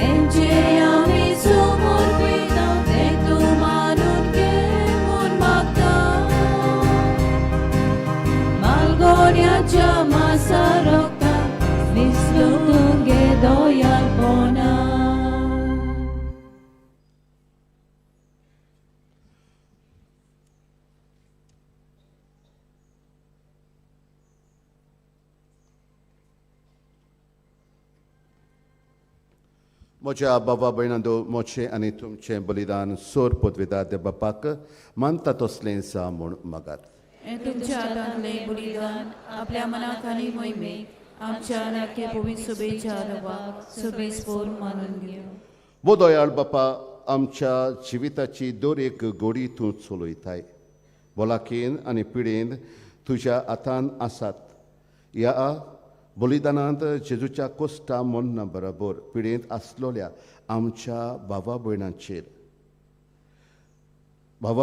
Enchiami sumur pida betumanun keun magta. Malgoya chama saraka mislun tunge doyal pona. म्हज्या बाबा भयणांदो मोचें आनी तुमचें बलिदान सोर पदवेदार दे बापाक मानता तसलें जा म्हूण मागात. हे तुमच्या हातांतले बलिदान आपल्या मनाक आनी मोहिमेक आमच्या नाट्य पवित्र सभेच्या रवाक सभेस्पोर मानून घेव. वो दयाळ बापा, आमच्या जिविताची दर एक गोडी तूं चलयताय. भलायकेन आनी पिडेन तुज्या हातांत आसात. ह्या बलिदानांत जेजूच्या कोश्टा मरणा बरोबर पिडेंत आसलोल्या आमच्या भावा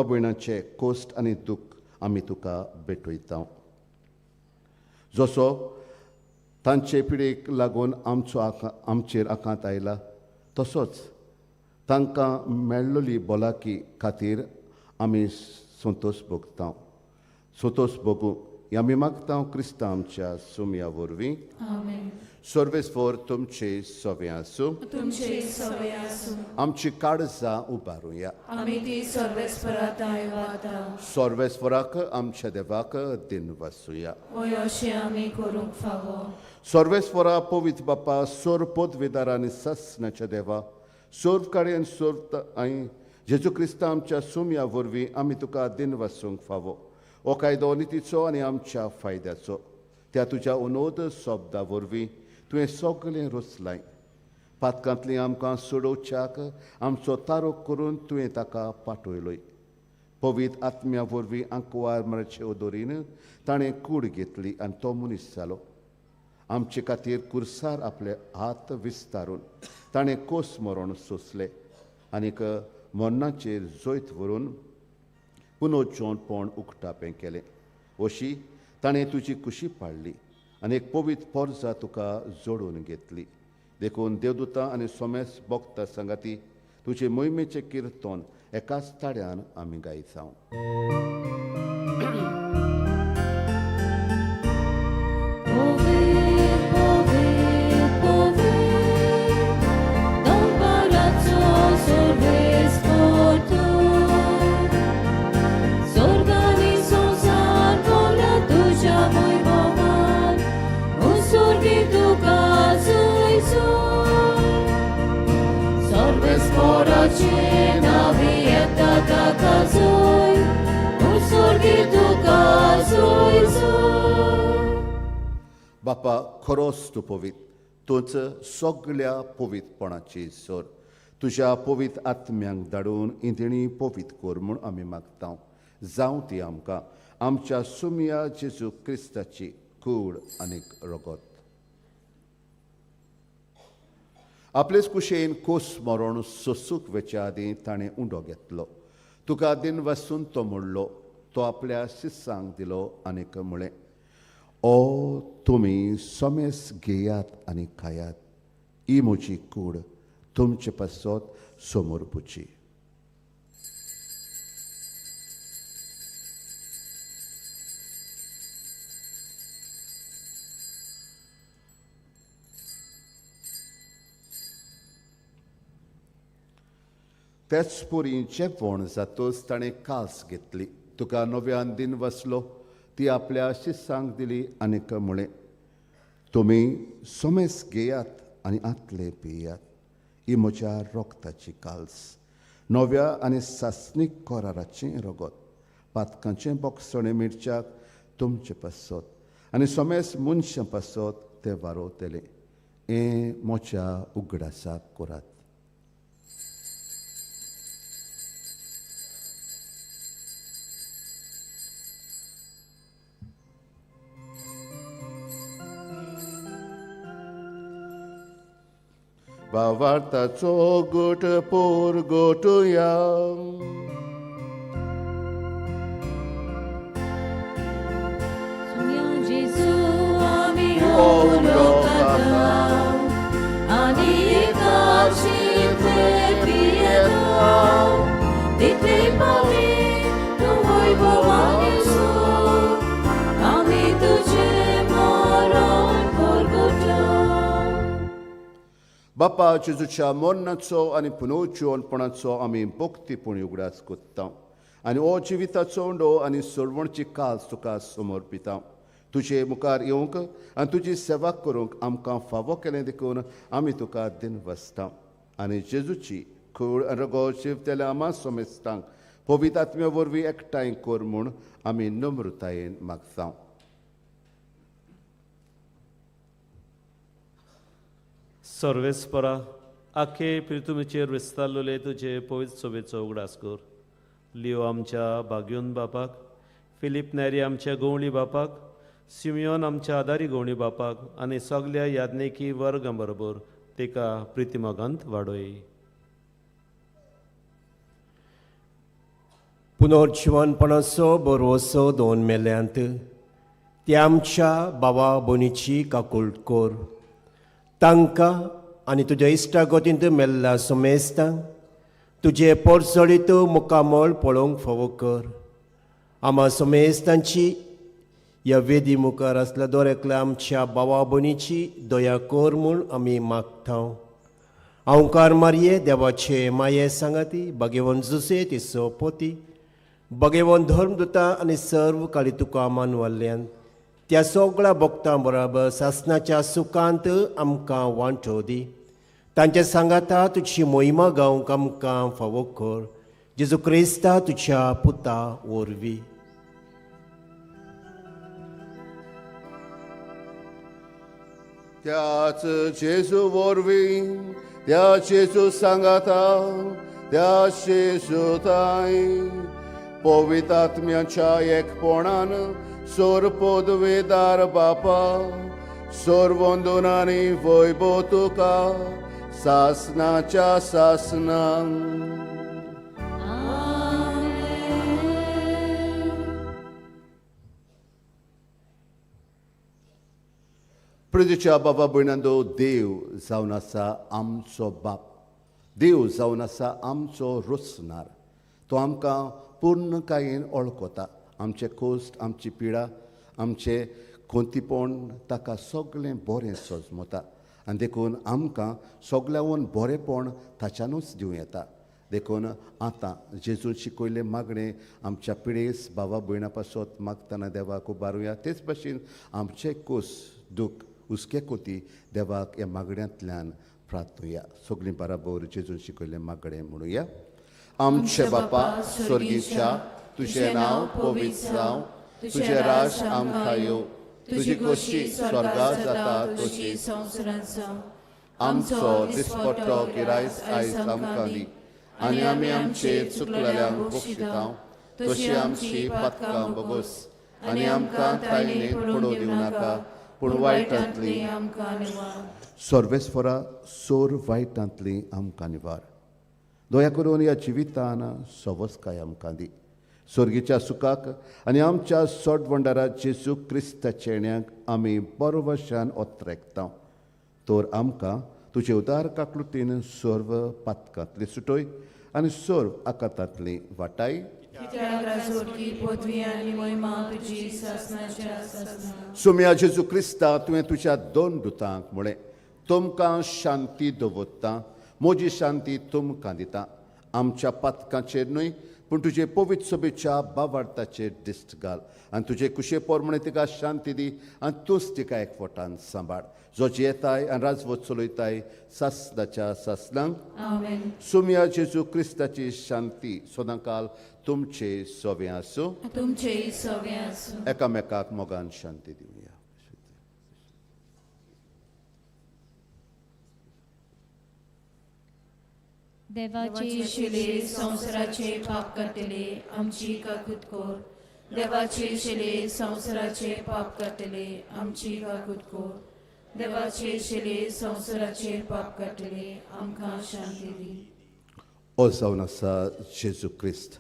भयणांचे कोश्ट आनी दूख आमी तुका भेटयता. जसो तांचे पिडेक लागून आमचेर आकांत आयला, तसोच तांकां मेळ्ळोली भलायकी खातीर आमी संतोश भोगता. संतोश भोगूं आमी मागता क्रिस्ता आमच्या सुमया वरवीं. आमेन. सर्वेस्वर तुमचे सवे आसूं. तुमचे सवे आसूं. आमची काळजां उबारुया. आमी ती सर्वेस्परात आयवाता. सर्वेस्वराक आमच्या देवाक दिन वासुया. होय अशें आमी करूंक फावो. सर्वेस्वरा पवित्र बापा, सोर पदवेदार आनी सासणाच्या देवा, सोर्व काडेन सोर्त आनी जेजू क्रिस्ता आमच्या सुमया वरवीं आमी तुका दिन वासूंक फावो. हो कायदो नितीचो आनी आमच्या फायद्याचो. त्या तुज्या उनोद शब्दा वरवीं तुवें सगळें रचलाय. पातकांतलीं आमकां सोडोवच्याक आमचो तारो करून तुवें ताका पाठयलोय. पवित्र आत्म्या वरवीं आंकवार मराचे ओदोरीन ताणें कूड घेतली आनी तो मनीस जालो. आमचे खातीर कुर्सार आपले हात विस्तारून ताणें कोस मरण सोंसलें आनीक मरणाचेर जैत व्हरून पुनोज्जोनपण उक्तापें केलें. अशी ताणें तुजी कुशी पाळली आनी एक पवित्र पोरजा तुका जोडून घेतली. देखून देवदूतां आनी सोमेस भोगता संगाती तुजे मोहिमेचें किर्तन एकाच ताड्यान आमी गायतां. बापा, खरोच तूं पवित्र. तूंच सगळ्या पवित्रपणाची सोर. तुज्या पवित्र आत्म्यांक धाडून इंदिणी पवित्र कर म्हूण आमी मागता. जावं ती आमकां आमच्या सुमिया जेजू क्रिस्ताची कूड आनीक रगत. आपलेच कुशेन कोस मरोन सोंसूंक वेच्या आदीं ताणें उंडो घेतलो. तुका दिन वसून तो म्हणलो. तो आपल्या शिस्सांक दिलो आनीक म्हळें, ओ तुमी सोमेस घेयात आनी खायात. ही म्हजी कूड तुमचे पासत समोर पुची. तेच पुरी जेवण जातच ताणें कास घेतली. तुका नव्यान दिन वसलो ती आपल्या शिस्सांक दिली आनीक म्हळें, तुमी सोमेस घेयात आनी आतले पियात. ही म्हज्या रोगताची काल्स, नव्या आनी सासणीक कोराराचें रगत. पातकांचें बोगसणें मिरच्याक तुमचे पासत आनी सोमेस मनशां पासत तें वारोतलें. हें म्हज्या उगडासाक करात. भावार्थाचो गोट पोर गोटुया. जेजू आमी ओलो खाता आनी एकाची पियेता. तितले पावी तूं वैभवान सो आमी तुजे मरण परगटा. बापा जेजूच्या मरणाचो आनी पुनर्जीवनपणाचो आमी भक्तीपणी उगडास कोत्ता आनी हो जिविताचो उंडो आनी सोडवणची कास तुका समर्पिता. तुजे मुखार येवंक आनी तुजी सेवा करूंक आमकां फावो केलें देखून आमी तुका दिन वसता. आनी जेजूची कूड आनी रगत शिवतेल्या आमा सोमेस्तांक पवित्र आत्म्या वरवीं एकठांय कर म्हूण आमी नम्रतायेन मागता. सर्वेस्परा आखे पृथ्वीचेर विस्तारलेले तुजे पवित्र सोबेचो उगडास कर. लिओ आमच्या बाग्योन बापाक, फिलीप नेरी आमच्या गवळी बापाक, सिमियोन आमच्या आदारी गवळी बापाक आनी सगल्या याज्ञेकी वर्गां बरोबर तिका प्रितीमोगांत वाडय. पुनर्जीवनपणाचो बरवसो दोन मेल्यांत त्या आमच्या भावा भयणीची काकूळट कर. तांकां आनी तुज्या इश्टागतींत मेल्ल्या सोमेस्तांक तुजे पोरसळीत मुखामळ पळोवंक फावो कर. आमा सोमेस्तांची ह्या वेदी मुखार आसल्या दरेकल्या आमच्या भावा भयणीची दया कर म्हूण आमी मागता. हांवकार मारये देवाचे माये सांगाती, भगेवन जुसे तिचो पोती, भगेवन धर्मदुता आनी सर्व काळी तुका मानवाल्ल्यान त्या सगळ्या भक्तां बरोबर सासणाच्या सुखांत आमकां वांटो दी. तांचे सांगाता तुजी मोहिमा गावंक आमकां फावो कर. जेजू क्रिस्ता तुज्या पुता वरवीं. त्याच जेजू वरवीं, त्या जेजू सांगाता, त्या जेजू ताई पवित्र आत्म्याच्या एकपणान सोर पदवेदार बापा, सोर वंदनांनी वैभव तुका सासणाच्या सासनां. प्रजेच्या बाबा भयणांदो, देव जावन आसा आमचो बाप, देव जावन आसा आमचो रोसनार. तो आमकां पूर्णकायेन वळखता. आमचे कोश्ट, आमची पिडा, आमचे कोंतीपण ताका सगळें बरें सजमता. आनी देखून आमकां सगळ्यावन बरेंपण ताच्यानूच दिवं येता. देखून आतां जेजून शिकयलें मागणें आमच्या पिडेस भावा भयणां पासत मागतना देवाक उबारुया. तेच भाशेन आमचे कोस दूख हुस्के कोती देवाक ह्या मागण्यांतल्यान प्रार्थुया. सगळीं बराबर जेजून शिकयलें मागणें म्हणुया. आमचे बापा स्वर्गीच्या, तुजें नांव पवित्र जावं, तुजें राज आमकां येवं, तुजी कशी स्वर्गांत जाता तशी संवसारांत जावं. आमचो दिसपट्टो गिरायस आयज आमकां दी आनी आमी आमचे चुकलेल्यांक बक्षितांव, तशी आमची पातकां बगोस आनी आमकां तायणेक पडूं दिवं नाका पूण वायटांतली आमकां निवार. सर्वेस्परा सोर वायटांतली आमकां निवार. दया करून ह्या जिवितान सवस्काय आमकां दी. स्वर्गीच्या सुखाक आनी आमच्या सोडवंडारा जेजू क्रिस्त चेण्याक आमी बरोवशान ओत्रेकता. तर आमकां तुजे उदार काकलुटीन सर्व पातकांतली सुटोय आनी सर्व आकांतांतली वाटाय. कित्याक राजवटी पदवी आनी महिमा तुजी सासणाच्या सासना. सुम्या जेजू क्रिस्ता तुवें तुज्या दोन दुतांक म्हळें तुमकां शांती दवरता, म्हजी शांती तुमकां दिता. आमच्या पातकांचेर न्हय पूण तुजे पवित्र सभेच्या बावार्थाचेर दिश्ट घाल आनी तुजे कुशे पोरमणे तिका शांती दी आनी तूंच तिका एकवटान सांबाळ. जो जियेताय आनी राजवट चलयताय सासनाच्या सासनांक. आमेन. सुम्या जेजू क्रिस्ताची शांती सदांकाल तुमचे सोबे आसूं. तुमचे सवे आसूं. एकामेकाक मोगान शांती दिवया. देवाचे शिले संवसाराचे पाप काडटले आमची काकूट कोर. देवाचे शिले संवसाराचे पाप काडटले आमची काकूट कोर. देवाचे शिले संवसाराचे पाप काडटले आमकां शांती दी. हो जावन आसा जेजू क्रिस्त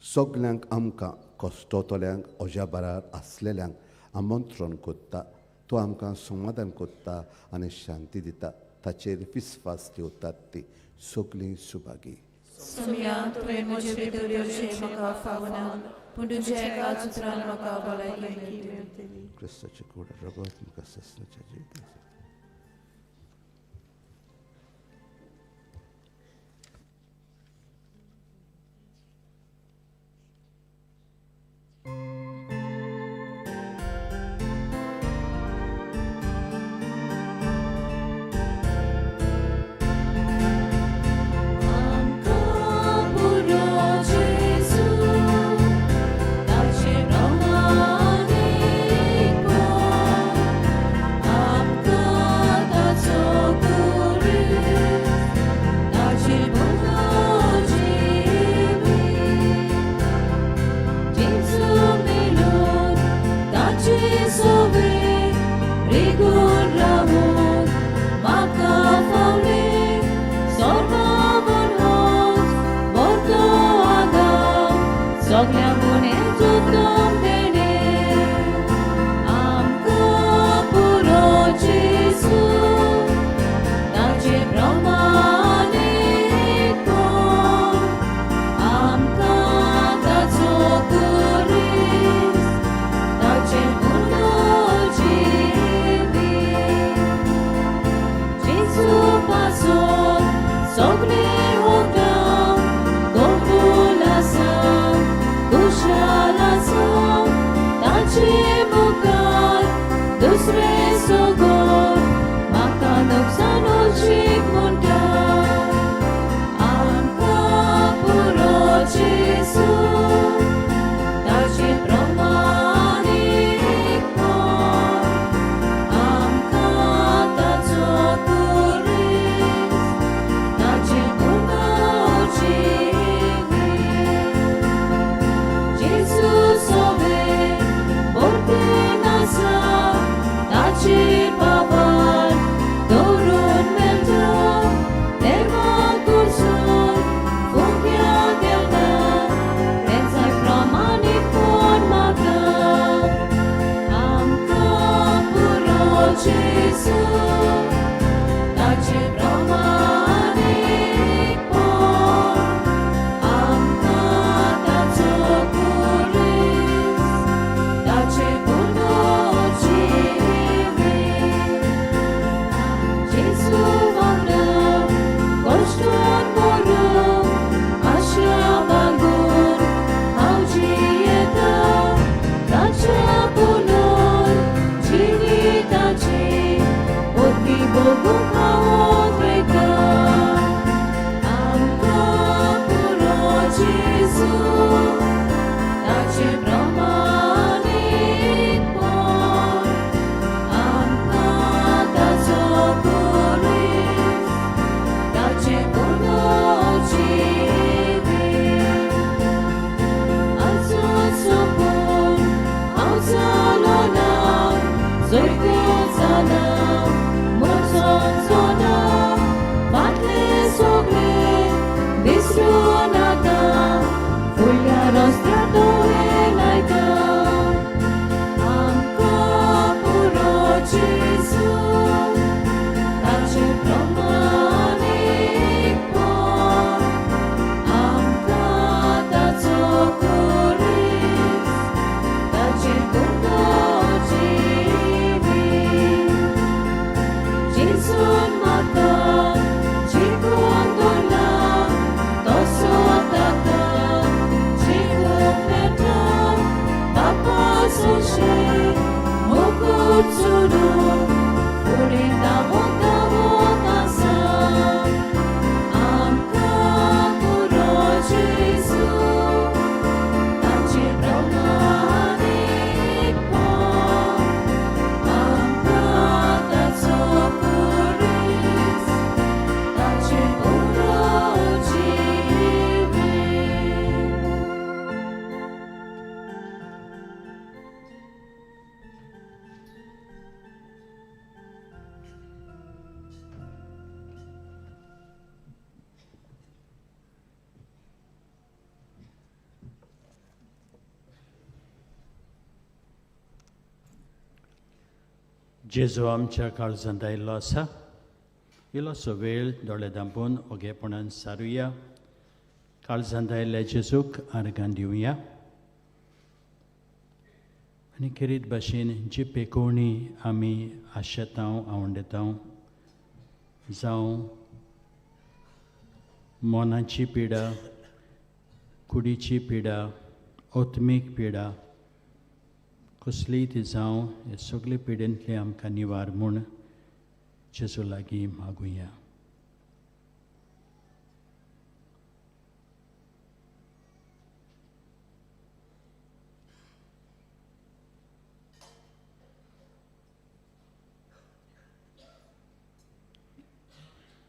सगल्यांक आमकां कश्टोतल्यांक अज्या बारार आसलेल्यांक आमंत्रण कोत्ता. तो आमकां समाधान कोत्ता आनी शांती दिता. ताचेर विस्वास ठेवतात ती सगलीं सुभागी. सुम्या तुवें म्हजे भितर येवचें म्हाका फावना पूण तुज्या एका उतरान म्हाका भलायकी मेळटली. क्रिस्ताचे कूड रगत म्हाका ससनाच्या जिवितांत. Would be जेजू आमच्या काळजांत आयिल्लो आसा. इल्लोसो वेळ दोळे धांपून ओगेपणान सारुया. काळजांत आयिल्ल्या जेजूक आर्गां दिवया. आनी खेरीत भाशेन जी पेकोवणी आमी आशेतांव आवंडयतांव जावं मोनाची पिडा, कुडीची पिडा, ओत्मीक पिडा, कसलीय ती जावं हे सगळे पिडेंतले आमकां निवार म्हूण जेजू लागीं मागुया.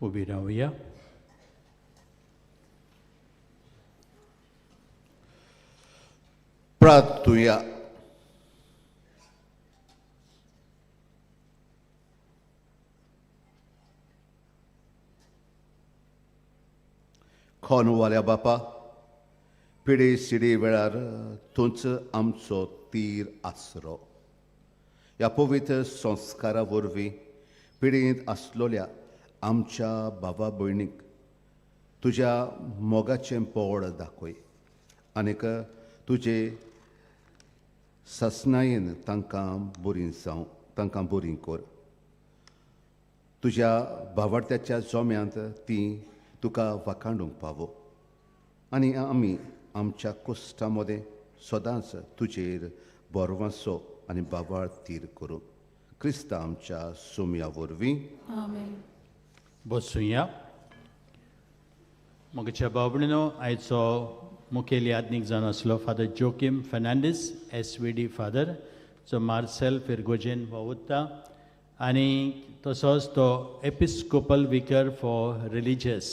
उबी रावया. प्रार्थुया. खोनवाल्या बापा, पिडे सिडे वेळार तूंच आमचो तीर आसरो. ह्या पवित्र संस्कारा वरवीं पिडेंत आसलोल्या आमच्या भावा भयणीक तुज्या मोगाचें पोळ दाखय आनीक तुजे ससनायेन तांकां बरीं कर. तुज्या भावार्थ्याच्या जोम्यांत तीं तुका वाखाणूंक पावो आनी आमी आमच्या कोश्टां मदें सदांच तुजेर बोरवांसो आनी बाबाळ तीर करूं. क्रिस्त आमच्या सोम्या वरवीं. आमेन. बसूया. मोगच्या बाबणीनो आयचो मुखेल यादनीक जावन आसलो father Joaquim Fernandes SVD father, जो मार्सेल फिरगोजेन वावुरता, आनी तसोच तो एपिस्कोपल विकर फॉर रिलिजियस.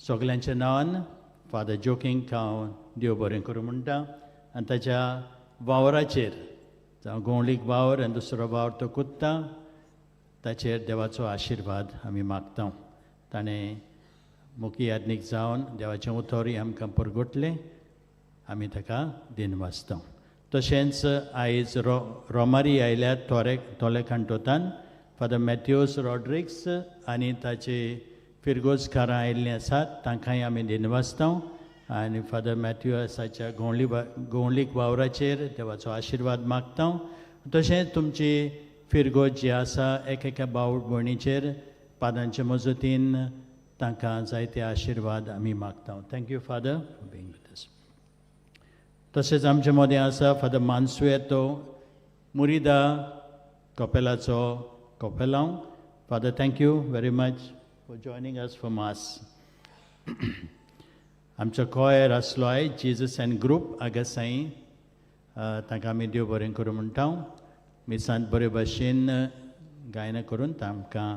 सगल्यांच्या नांवान फादर जोकींक हांव देव बरें करूं म्हणटा. आनी ताच्या वावराचेर जावं गोंवळीक वावर आनी दुसरो वावर तो कुत्ता, ताचेर देवाचो आशिर्वाद आमी मागता. ताणें मुख्य यादनीक जावन देवाचें उतोरी आमकां परगटलें, आमी ताका दिनवासता. तशेंच आयज रोमारी आयल्यात तोले कांटोतान फादर मॅथ्यूस रॉड्रिग्स आनी ताचे फिरगोजकारां आयिल्लीं आसात, तांकांय आमी दिनवासता. आनी फादर मॅथ्यूसाच्या गोंवळीक वावराचेर देवाचो आशिर्वाद मागता. तशेंच तुमची फिरगोज जी आसा एका भाव भयणीचेर पादांच्या मजतीन तांकां जायते आशिर्वाद आमी मागता. Thank you father for being with us. तशेंच आमचे मदें आसा father मान्सुएतो मुरिदा कपेलाचो कपेलांव. Father thank you very much for joining us for mass. आमचो कॉयर आसलो आयज जिजस एंड ग्रूप आगासाई, तांकां आमी देव बरें करूं म्हणटा. मिसांत बरे भाशेन गायना करून तांकां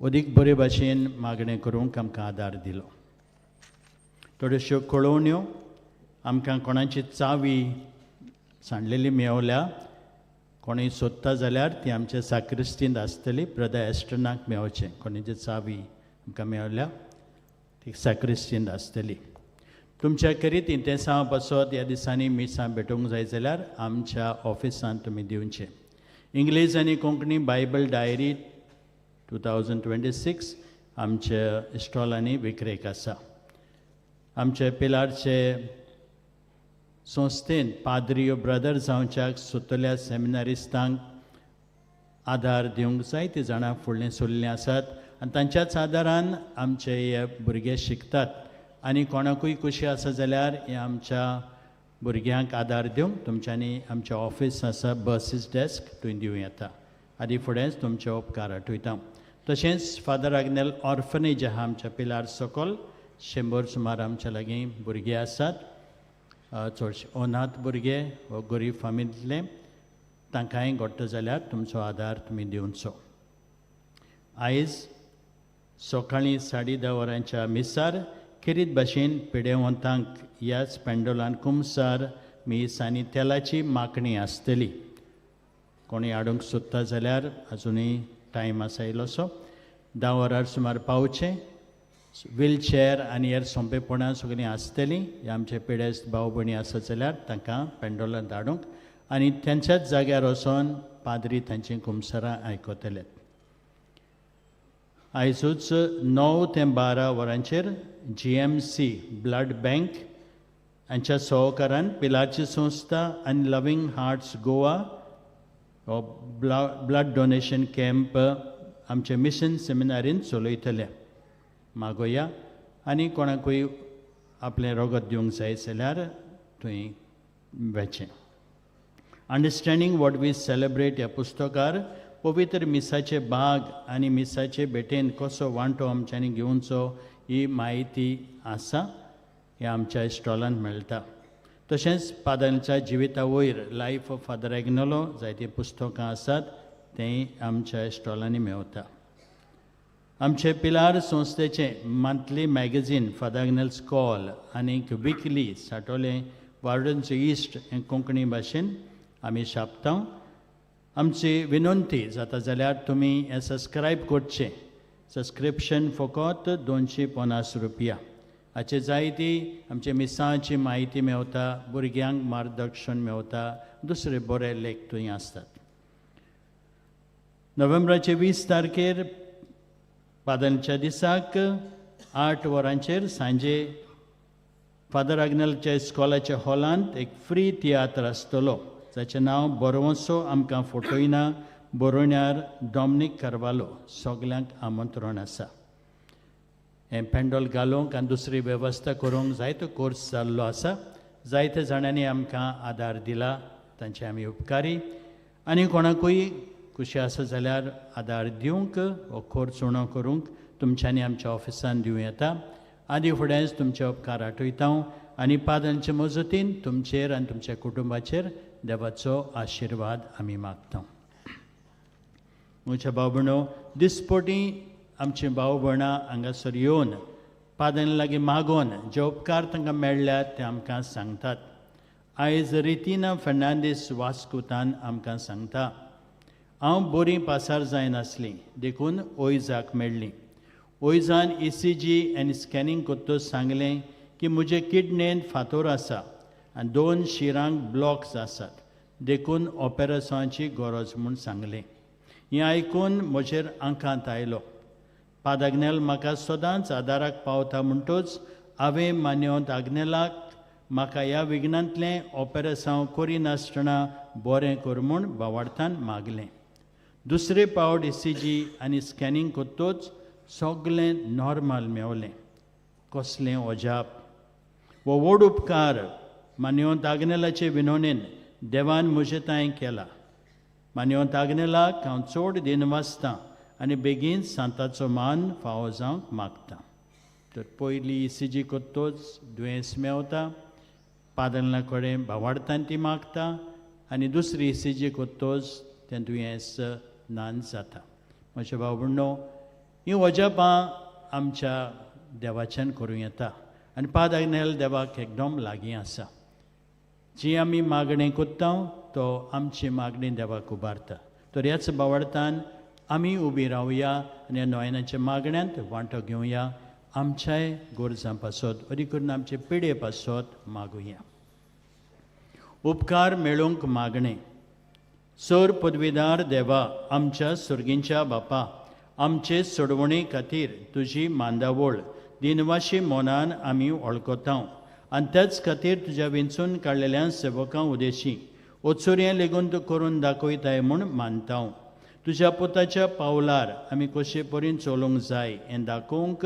अदीक बरे भाशेन मागणें करूंक आमकां आदार दिलो. थोड्योश्यो कळोवण्यो आमकां कोणाची चावी सांडलेली मेवल्या. कोणूय सोदता जाल्यार ती आमच्या साक्रिस्तींत आसतली. ब्रदर एस्टनाक मेवचें. कोणाची चावी आमकां मेवल्या ती साक्रिस्तींत आसतली. तुमच्या करीत इंतेसां बसत ह्या दिसांनी मिसां भेटूंक जाय जाल्यार आमच्या ऑफिसांत तुमी दिवचें. इंग्लीश आनी कोंकणी बायबल डायरी 2026 आमच्या इस्टॉलांनी विक्रेक आसा. आमचे पिलारचे संस्थेन पाद्रियो ब्रदर जावच्याक सुतल्या सेमिनारिस्तांक आदार दिवंक जायते जाणां फुडलीं सरिल्लीं आसात आनी तांच्याच आदारान आमचे हे भुरगे शिकतात. आनी कोणाकूय कुशी आसा जाल्यार हे आमच्या भुरग्यांक आदार दिवंक तुमच्यांनी आमचें ऑफिस आसा बसीस डेस्क थंय दिवं येता. आदी फुडेंच तुमचे उपकार आठयता. तशेंच फादर आग्नेल ऑर्फनेज आहा आमच्या पिलार सकल 100 सुमार आमच्या लागीं भुरगे आसात. चडशे अनाथ भुरगे व गरीब फामिलींतले. तांकांय घडटा जाल्यार तुमचो आदार तुमी दिवचो. आयज सकाळीं 10:30 वरांच्या मिसार खेरीत भाशेन पिडेवंतांक ह्याच पेंडोलान कुमसार मीस आनी तेलाची मागणी आसतली. कोणी हाडूंक सोदता जाल्यार आजुनूय टायम आसा इल्लोसो. 10 वरार सुमार पावचें. व्हीलचॅर आनी हेर सोंपेपणां सगळीं आसतलीं. हे आमचे पिडेस्त भाव भयणी आसत जाल्यार तांकां पेंडोलांत धाडूंक आनी त्यांच्याच जाग्यार वचोन पाद्री तांची कुमसरां आयकतले. आयजूच 9 ते 12 वरांचेर GMC ब्लड बँक हांच्या सहकारान पिलाची संस्था आनी लविंग हार्ट्स गोवा हो ब्लड डोनेशन कॅम्प आमचे मिशन सेमिनारीन चलयतले. मागोया आनी कोणाकूय आपलें रगत दिवंक जाय जाल्यार थंय वचचें. अंडरस्टँडींग वॉट वी सेलेब्रेट ह्या पुस्तकार पवित्र मिसाचे भाग आनी मिसाचे भेटेन कसो वांटो आमच्यांनी घेवचो ही म्हायती आसा. हें आमच्या स्टॉलान मेळटा. तशेंच पादांच्या जिविता वयर लायफ ऑफ फादर एग्नेलो जायतीं पुस्तकां आसात तेंय आमच्या स्टॉलांनी मेळटा. आमचे पिलार संस्थेचे मंथली मॅगझीन फादर एग्नेल्स कॉल आनी विकली साठोले वार्डन्स इस्ट हें कोंकणी भाशेन आमी छापता. आमची विनंती जाता जाल्यार तुमी हें सबस्क्रायब करचें. सबस्क्रिप्शन फकत 250 रुपया. हाचे जायती आमचे मिसांची म्हायती मेळटा, भुरग्यांक मार्गदर्शन मेळटा, दुसरे बरे लेख थंय आसतात. नोव्हेंबराचे 20 तारखेर पादांच्या दिसाक 8 वरांचेर सांजे फादर एग्नेलच्या इस्कॉलाच्या हॉलांत एक फ्री तियात्र आसतलो जाचें नांव बरोवंसो आमकां फटयना. बरोवण्यार डॉमिनीक कार्वालो. सगल्यांक आमंत्रण आसा. हें पेंडॉल घालूंक आनी दुसरी वेवस्था करूंक जायतो कोर्स जाल्लो आसा. जायते जाणांनी आमकां आदार दिला, तांचे आमी उपकारी. आनी कोणाकूय खुशी आसा जाल्यार आदार दिवंक हो खर्च उणो करूंक तुमच्यांनी आमच्या ऑफिसान दिवं येता. आदी फुडेंच तुमचे उपकार आठयता आनी पादांचे मजतीन तुमचेर आनी तुमच्या कुटुंबाचेर देवाचो आशिर्वाद आमी मागता. म्हज्या भाव भयणो, दिसपटी आमची भाव भयणां हांगासर येवन पादां लागीं मागोवन जे उपकार तांकां मेळ्ळ्यात ते आमकां सांगतात. आयज रितीना फेर्नांदीस वास्कुतान आमकां सांगता, हांव बरीं पासार जायनासलीं देखून ओयजाक मेळ्ळीं. ओयजान ECG आनी स्कॅनिंग कोत्तूच सांगलें की म्हजे किडणेंत फातर आसा आनी 2 शिरांक ब्लॉक्स आसात देखून ऑपेरेशनाची गरज म्हूण सांगलें. हें आयकून म्हजेर आंकांत आयलो. पाद आग्नेल म्हाका सदांच आदाराक पावता म्हणटूच हांवें मान्यवंत आग्नेलाक म्हाका ह्या विघ्नांतलें ऑपेरेशन करिनासतना बरें कर म्हूण भावार्थान मागलें. दुसरे पावट ECG आनी स्कॅनिंग कोत्तूच सगळें नॉर्मल मेवलें. कसलें अजाप! हो व्हड उपकार मान्यवंत आग्नेलाचे विनोनेन देवान म्हजे तांय केला. मान्यवंत आग्नेलाक हांव चड दिनवासतां आनी बेगीन सांताचो मान फावो जावंक मागतां. तर पयली ECG कोत्तूच दुयेंस मेवता, पादलना कडेन भावार्थान ती मागता आनी दुसरी ECG कोत्तूच तें दुयेंस नान जाता. म्हजे भाव भयणो, हीं अजापां आमच्या देवाच्यान करूं येता आनी पाद आग्नेल देवाक एकदम लागीं आसा. जी आमी मागणी कोत्ता तो आमची मागणी देवाक उबारता. तर ह्याच भावार्थान आमी उबी रावया आनी ह्या नोयनाच्या मागण्यांत वांटो घेवया. आमच्याय गोरजां पासत अदी करून आमचे पिडे पासत मागुया. उपकार मेळूंक मागणे. सर पदवीदार देवा, आमच्या सुर्गींच्या बापा, आमचे सोडवणे खातीर तुजी मांदावळ दिनवाशी मोनान आमी वळखता आनी तेच खातीर तुज्या विंचून काडलेल्या सेवकां उदेशी ओचुऱ्यां लेगून तूं करून दाखयताय म्हूण मानता. तुज्या पुताच्या पावलार आमी कशे परीन चलोवंक जाय हें दाखोवंक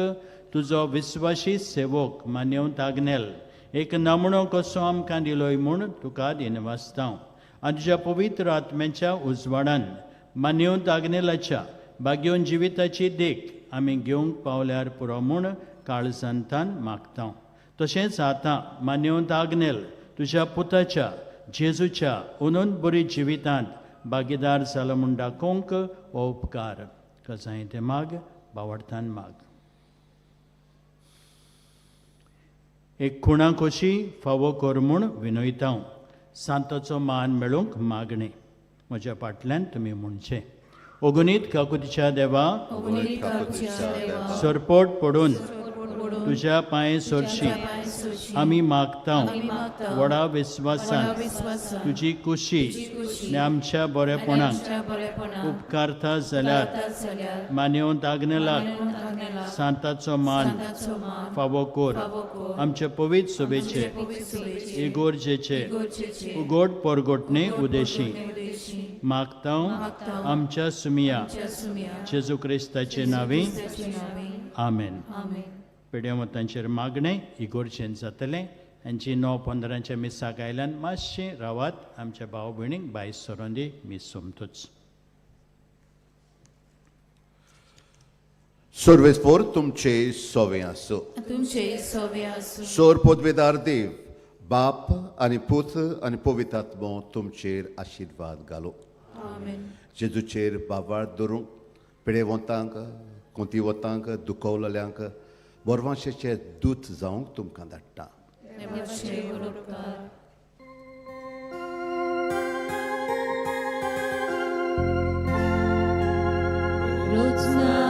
तुजो विस्वाशी सेवक मान्यवंत आग्नेल एक नमणो कसो आमकां दिलोय म्हूण तुका दिनवासता. आनी तुज्या पवित्र आत्म्याच्या उजवाडान मान्यवंत आग्नेलाच्या भाग्योन जिविताची देख आमी घेवंक पावल्यार पुरो म्हूण काळजांतान मागता. तशेंच आतां मान्यवंत आग्नेल तुज्या पुताच्या जेजूच्या उनून बरी जिवितांत भागीदार जाला म्हूण दाखोवंक हो उपकार कजाय ते माग भावार्थान माग. एक खुणा कशी फावो कर म्हूण विनयता. सांताचो मान मेळूंक मागणे. म्हज्या फाटल्यान तुमी म्हणचें, ओगुनीत काकुतीच्या देवा, सरपोट पडून तुज्या पांय सोरशी आमी मागता मागतां व्हडा विस्वासान तुजी कुशी आनी आमच्या बरेपणाक उपकारता जाल्यार मानेव दागनेलाक सांताचो मान फावो कोर आमचे पवित्र सभेचे इगोर्जेचे उगोड परगोटणे उदेशी मागता आमच्या सुमिया जेजू क्रिस्ताचे नावे आमेन. पिड्यामतांचेर मागणें इगोर्जेन जातलें आनी जी 9-15 मिसाक आयल्यान मातशें रावात आमच्या भाव भयणीक भायर सरोन दी मीस सोमतूच. सर्वेस्पोर तुमचे सोवे आसूं. तुमचे सोवे आसूं. सोर पदवेदार देव बाप आनी पुत्र आनी पवित्र आत्मो तुमचेर आशिर्वाद घालो. जेजूचेर बाबाळ धरूंक पिडेवंतांक कोंतिवतांक दुखवलेल्यांक बोरवांशेचे दूत जावंक तुमकां धाडटा. रोजना